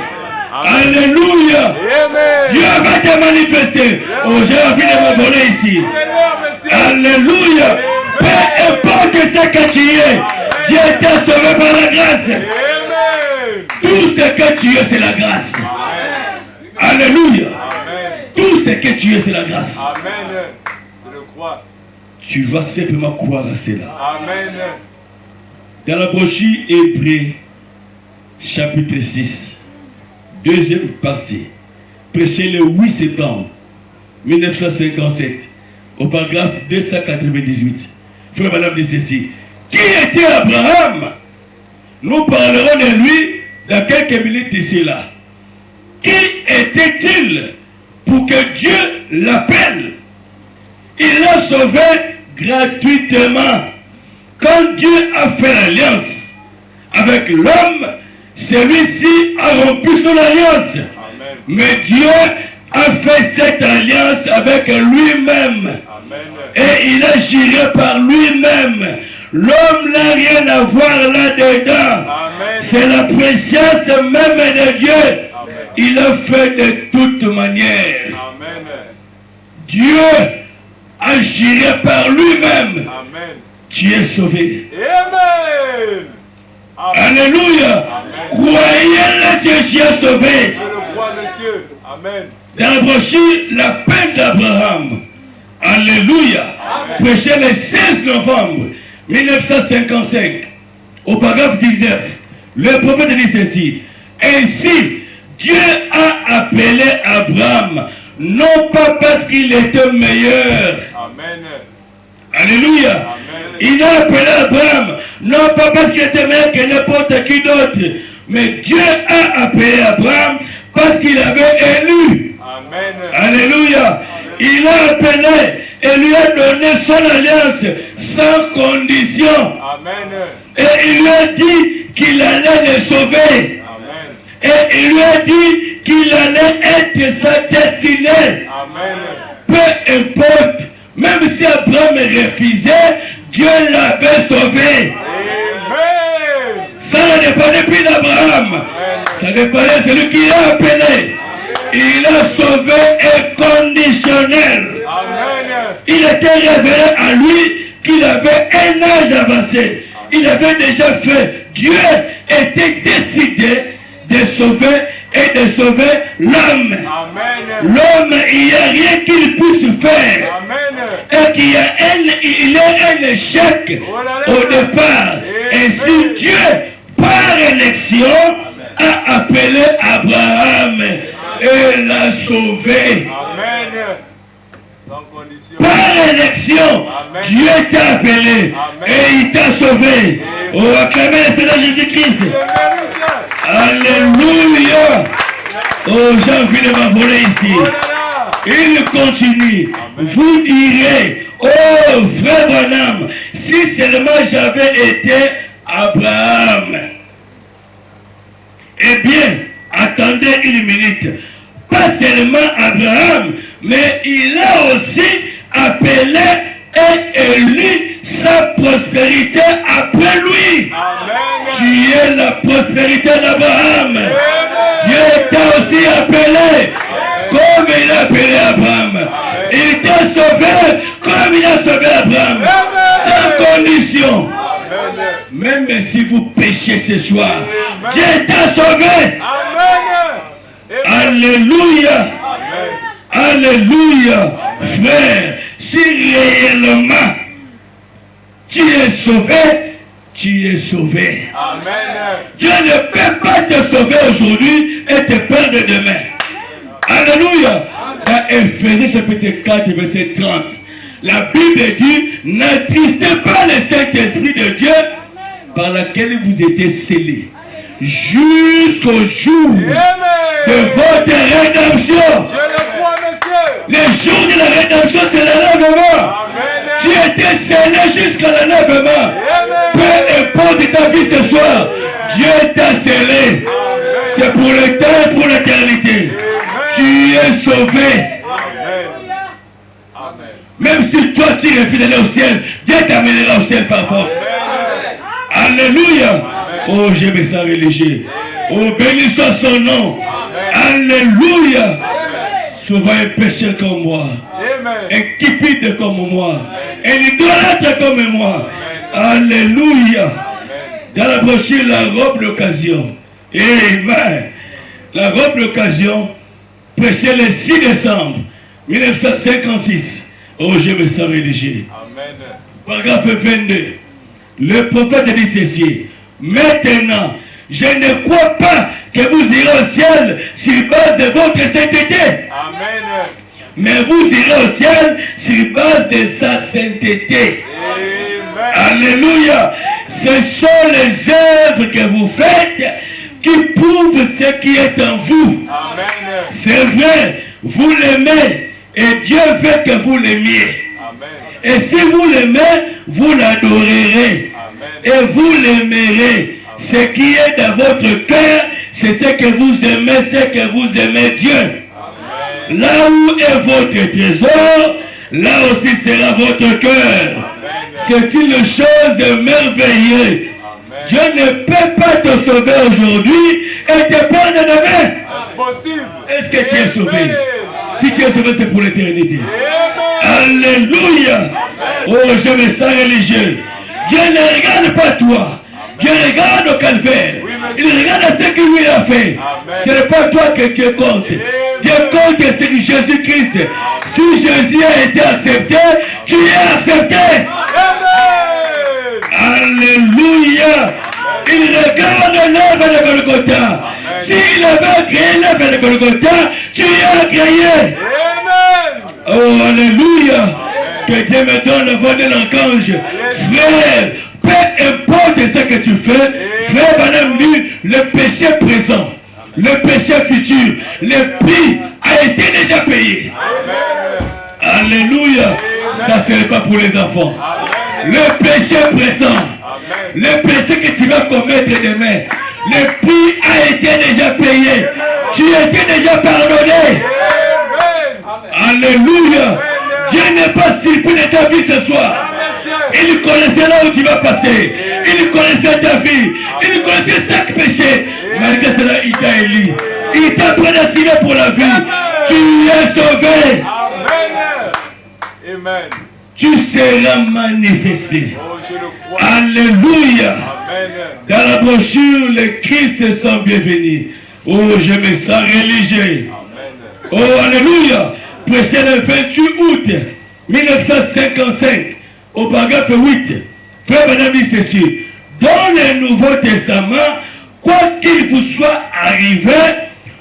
Alléluia. Amen. Dieu va te manifester. Oh, j'ai envie de me donner ici. Alléluia, monsieur. Alléluia. Peu importe ce que tu es, Dieu t'a sauvé par la grâce. Amen. Tout ce que tu es, c'est la grâce. Amen. Alléluia. Amen. Tout ce que tu es, c'est la grâce. Amen. Je le crois. Tu vas simplement croire à cela. Amen. Dans la brochure Hébreux, chapitre 6, deuxième partie, prêché le 8 septembre 1957, au paragraphe 298. Frère, madame, dit ceci. Qui était Abraham? Nous parlerons de lui dans quelques minutes ici là. Qui était-il pour que Dieu l'appelle? Il l'a sauvé gratuitement. Quand Dieu a fait l'alliance avec l'homme, celui-ci a rompu son alliance. Amen. Mais Dieu a fait cette alliance avec lui-même. Amen. Et il a géré par lui-même. L'homme n'a rien à voir là-dedans. Amen. C'est la présence même de Dieu. Amen. Il a fait de toute manière. Amen. Dieu a géré par lui-même. Amen. Tu es sauvé. Amen. Alléluia. Croyez-le, Dieu a sauvé. Je le crois, monsieur. Amen. Dans la brochure, la peine d'Abraham. Alléluia. Prêché le 16 novembre 1955, au paragraphe 19, le prophète dit ceci. Ainsi, Dieu a appelé Abraham, non pas parce qu'il était meilleur. Amen. Alléluia. Amen. Il a appelé Abraham, non pas parce qu'il était meilleur que n'importe qui d'autre, mais Dieu a appelé Abraham parce qu'il avait élu. Amen. Alléluia. Il a appelé et lui a donné son alliance sans condition. Amen. Et il lui a dit qu'il allait le sauver. Amen. Et il lui a dit qu'il allait être sa destinée. Amen. Peu importe, même si Abraham refusait, Dieu l'avait sauvé. Amen. Ça ne dépendait plus d'Abraham. Ça dépendait de celui qui l'a appelé. Il a sauvé inconditionnel. Amen. Il était révélé à lui qu'il avait un âge avancé. Il avait déjà fait. Dieu était décidé de sauver et de sauver l'homme. Amen. L'homme, il n'y a rien qu'il puisse faire. Amen. Et qu'il y a il est un échec au départ. Ainsi, Dieu, par élection, a appelé Abraham et l'a sauvé. Amen. Sans condition. Par élection, Amen. Dieu t'a appelé. Amen. Et il t'a sauvé. Oh, acclamez le Seigneur Jésus-Christ. Le mérite. Alléluia. Oh, j'ai envie de m'envoler ici. Oh là là. Il continue. Amen. Vous direz, oh frère Branham, si seulement j'avais été Abraham. Eh bien, attendez une minute. Pas seulement Abraham, mais il a aussi appelé et élu sa prospérité après lui. Amen. Qui est la prospérité d'Abraham. Dieu t'a aussi appelé comme il a appelé Abraham. Il t'a sauvé comme il a sauvé Abraham. Sans condition. Amen. Même si vous péchez ce soir, Dieu t'a sauvé. Amen. Alléluia. Amen. Alléluia. Frère, si réellement tu es sauvé, tu es sauvé. Amen. Dieu ne peut pas te sauver aujourd'hui et te perdre demain. Alléluia. Dans Éphésiens chapitre 4, verset 30, la Bible dit, n'attristez pas le Saint-Esprit de Dieu par lequel vous étiez scellés jusqu'au jour de votre rédemption. Je le crois, monsieur. Le jour de la rédemption, c'est l'enlèvement. Amen. Tu étais scellé jusqu'à l'enlèvement. Peu importe ta vie ce soir, Dieu t'a scellé. C'est pour le temps et pour l'éternité. Tu es sauvé. Amen. Amen. Même si toi tu refuses d'aller au ciel, Dieu t'amènera au ciel par force. Alléluia. Oh, je me sens religieux. Oh, béni soit son nom. Alléluia. Souvent un pécheur comme moi. Amen. Un cupide comme moi. Un idolâtre comme moi. Alléluia. Dans la brochure, la robe d'occasion. Amen. La robe d'occasion, prêchée le 6 décembre 1956. Oh, je me sens religieux. Amen. Paragraphe 22. Le prophète dit ceci. Maintenant, je ne crois pas que vous irez au ciel sur base de votre sainteté. Amen. Mais vous irez au ciel sur base de sa sainteté. Amen. Alléluia. Ce sont les œuvres que vous faites qui prouvent ce qui est en vous. Amen. C'est vrai, vous l'aimez et Dieu veut que vous l'aimiez. Amen. Et si vous l'aimez, vous l'adorerez. Amen. Et vous l'aimerez. Ce qui est dans votre cœur, c'est ce que vous aimez, c'est que vous aimez Dieu. Amen. Là où est votre trésor, là aussi sera votre cœur. C'est une chose merveilleuse. Amen. Dieu ne peut pas te sauver aujourd'hui et te prendre demain. Possible. Est-ce que tu es sauvé? Amen. Si tu es sauvé, c'est pour l'éternité. Amen. Alléluia. Oh, je me sens religieux. Dieu ne regarde pas toi. Dieu regarde au calvaire. Oui, merci. Il regarde à ce que lui a fait. Amen. Ce n'est pas toi que Dieu compte. Dieu compte que c'est Jésus-Christ. Si Jésus a été accepté, tu es accepté. Amen. Alléluia. Il regarde l'œuvre de Golgotha. S'il avait créé l'œuvre de Golgotha, tu as créé. Amen. Oh, alléluia. Que Dieu me donne la voix de l'archange. Frère, peu importe ce que tu fais, frère Madame dit, le péché présent, le péché futur, le prix a été déjà payé. Alléluia. Ça, ce n'est pas pour les enfants. Le péché présent, le péché que tu vas commettre demain, le prix a été déjà payé. Tu étais déjà pardonné. Alléluia. Dieu n'est pas surpris de ta vie ce soir. Il connaissait là où tu vas passer. Il connaissait ta vie. Il connaissait chaque péché. Malgré cela, il t'a élu. Il t'a prédestiné pour la vie. Tu es sauvé. Amen. Tu seras manifesté. Oh, je le crois. Alléluia. Amen. Dans la brochure, les Christ sont bienvenus. Oh, je me sens religieux. Amen. Oh, alléluia. Prêché le 28 août 1955 au paragraphe 8. Frère Madame dit ceci. Dans le Nouveau Testament, quoi qu'il vous soit arrivé,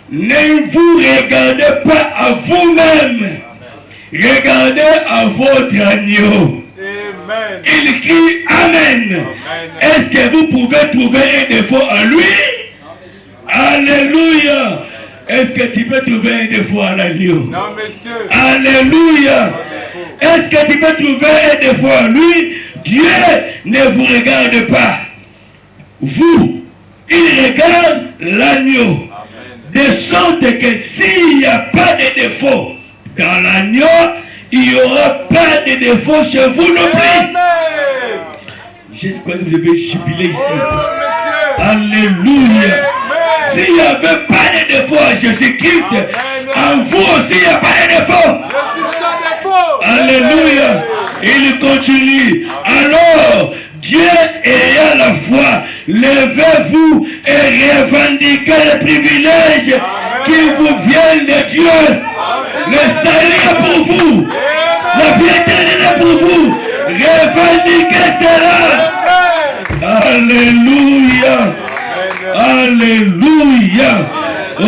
ne vous regardez pas à vous-même. Regardez à votre agneau. Amen. Il crie Amen. Est-ce que vous pouvez trouver un défaut en lui? Alléluia. Est-ce que tu peux trouver un défaut à l'agneau? Non, monsieur. Alléluia. Est-ce que tu peux trouver un défaut en lui? Dieu ne vous regarde pas. Vous, il regarde l'agneau. De sorte que s'il n'y a pas de défaut dans l'agneau, il n'y aura pas de défaut chez vous non plus. Amen. Je crois que vous devez jubiler ici. Oh, monsieur. Alléluia. S'il n'y avait pas de défaut à Jésus-Christ, en vous aussi il n'y a pas de défaut. Je suis sans défaut. Alléluia. Il continue. Alors, Dieu ayant la foi, levez-vous et revendiquez les privilèges qui vous viennent de Dieu. Le salut est pour vous. La vie éternelle est pour vous. Revendiquez cela. Alléluia. Alléluia. Oh,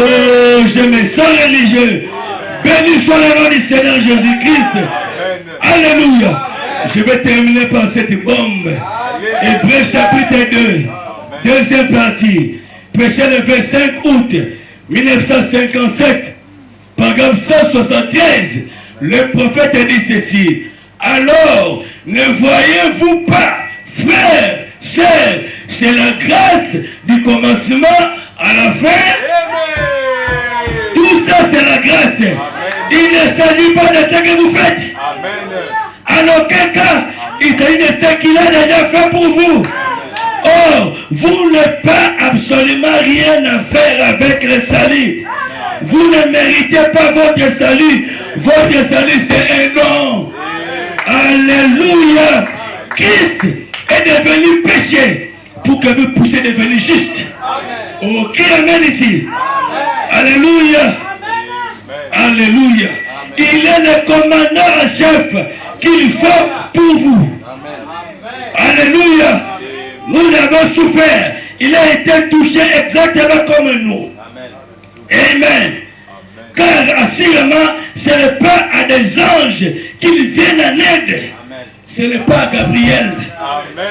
je me sens religieux. Béni soit le nom du Seigneur Jésus-Christ. Alléluia. Je vais terminer par cette bombe. Hébreux chapitre 2, deuxième partie. Prêché le 25 août 1957, paragraphe 173. Le prophète dit ceci. Alors, ne voyez-vous pas, frères, sœurs, c'est la grâce du commencement à la fin. Tout ça, c'est la grâce. Il ne s'agit pas de ce que vous faites. En aucun cas, il s'agit de ce qu'il a déjà fait pour vous. Or, vous n'avez pas absolument rien à faire avec le salut. Vous ne méritez pas votre salut. Votre salut, c'est un don. Alléluia. Christ est devenu péché pour que vous puissiez devenir juste. Oh, qui amène ici? Alléluia. Alléluia. Il est le commandant en chef qu'il faut pour vous. Alléluia. Nous avons souffert. Il a été touché exactement comme nous. Amen. Car assurément, ce n'est pas à des anges qu'ils viennent en aide. Ce n'est pas à Gabriel.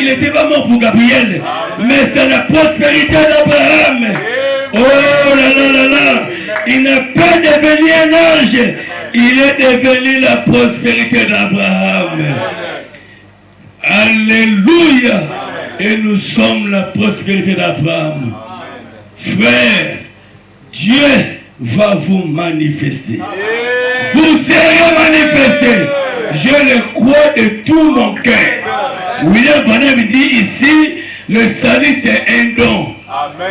Il n'était pas mort pour Gabriel. Mais c'est la prospérité d'Abraham. Oh là là là là. Il n'est pas devenu un ange. Il est devenu la prospérité d'Abraham. Alléluia. Et nous sommes la prospérité d'Abraham. Frère, Dieu va vous manifester. Vous serez manifestés. Je le crois de tout mon cœur. William Branham dit ici, le salut c'est un don.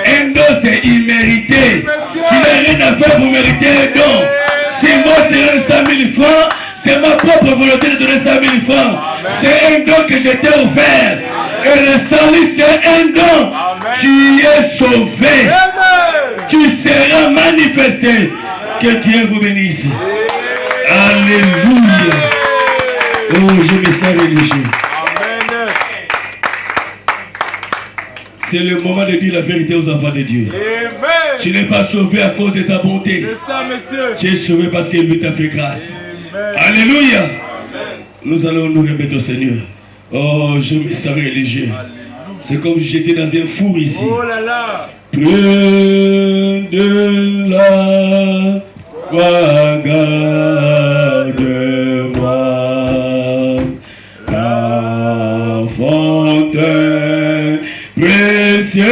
Un don c'est immérité. Tu n'as rien à faire pour mériter un don. Si moi je donne 100 000 francs, c'est ma propre volonté de donner 100 000 francs. C'est un don que je t'ai offert. Et le salut c'est un don. sauvé. Amen. Tu seras manifesté. Que Dieu vous bénisse. Alléluia. Oh, je me sens religieux. Amen. C'est le moment de dire la vérité aux enfants de Dieu. Amen. Tu n'es pas sauvé à cause de ta bonté. C'est ça, monsieur. Tu es sauvé parce que lui t'a fait grâce. Amen. Alléluia. Nous allons nous remettre au Seigneur. Oh, je me sens religieux. C'est comme si j'étais dans un four ici. Oh là là. Près de la croix, garde-moi. La fontaine précieuse,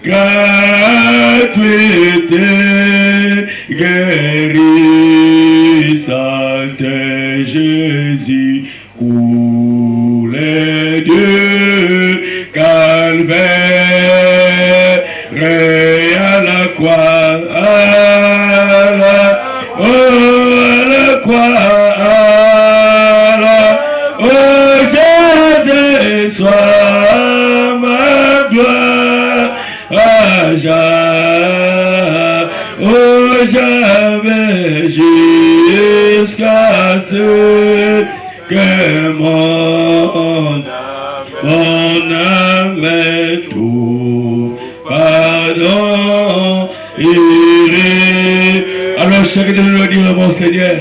gratuité, guérissante, Jésus, coulé du calvaire, et à la croix, à la croix, oh Jésus, sois ma gloire, oh jamais jusqu'à ce que mon âme est tout pardon irait. Alors chacun de nous dire mon Seigneur,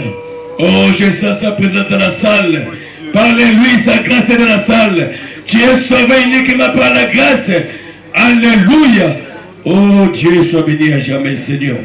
oh je sens sa présence dans la salle. Parlez-lui, sa grâce est dans la salle. Tu es sauvé uniquement par la grâce. Alléluia. Oh Dieu, sois béni à jamais, Seigneur.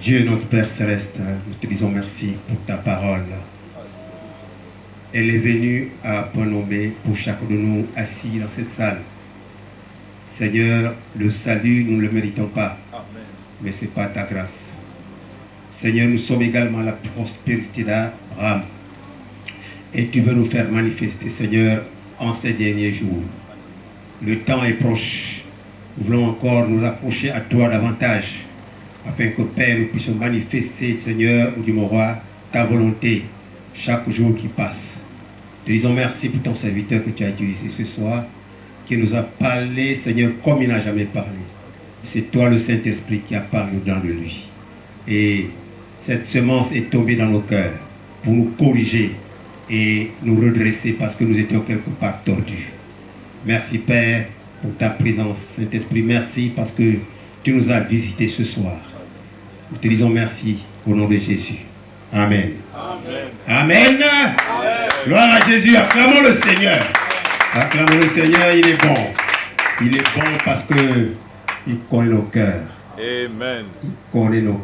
Dieu notre Père Céleste, nous te disons merci pour ta parole. Elle est venue à point nommé pour chacun de nous assis dans cette salle. Seigneur, le salut, nous ne le méritons pas, Amen. mais c'est par ta grâce. Seigneur, nous sommes également la prospérité d'Abraham. Et tu veux nous faire manifester, Seigneur, en ces derniers jours. Le temps est proche. Nous voulons encore nous approcher à toi davantage, afin que, Père, nous puissions manifester, Seigneur, ou du mon roi, ta volonté chaque jour qui passe. Te disons merci pour ton serviteur que tu as utilisé ce soir, qui nous a parlé, Seigneur, comme il n'a jamais parlé. C'est toi, le Saint-Esprit, qui a parlé dans de lui. Et cette semence est tombée dans nos cœurs pour nous corriger et nous redresser parce que nous étions quelque part tordus. Merci, Père, pour ta présence, Saint-Esprit. Merci parce que tu nous as visités ce soir. Nous te disons merci au nom de Jésus. Amen. Amen. Amen. Gloire à Jésus. Acclamons le Seigneur. Acclamons le Seigneur. Il est bon. Il est bon parce que il connaît nos cœurs. Amen. Il connaît nos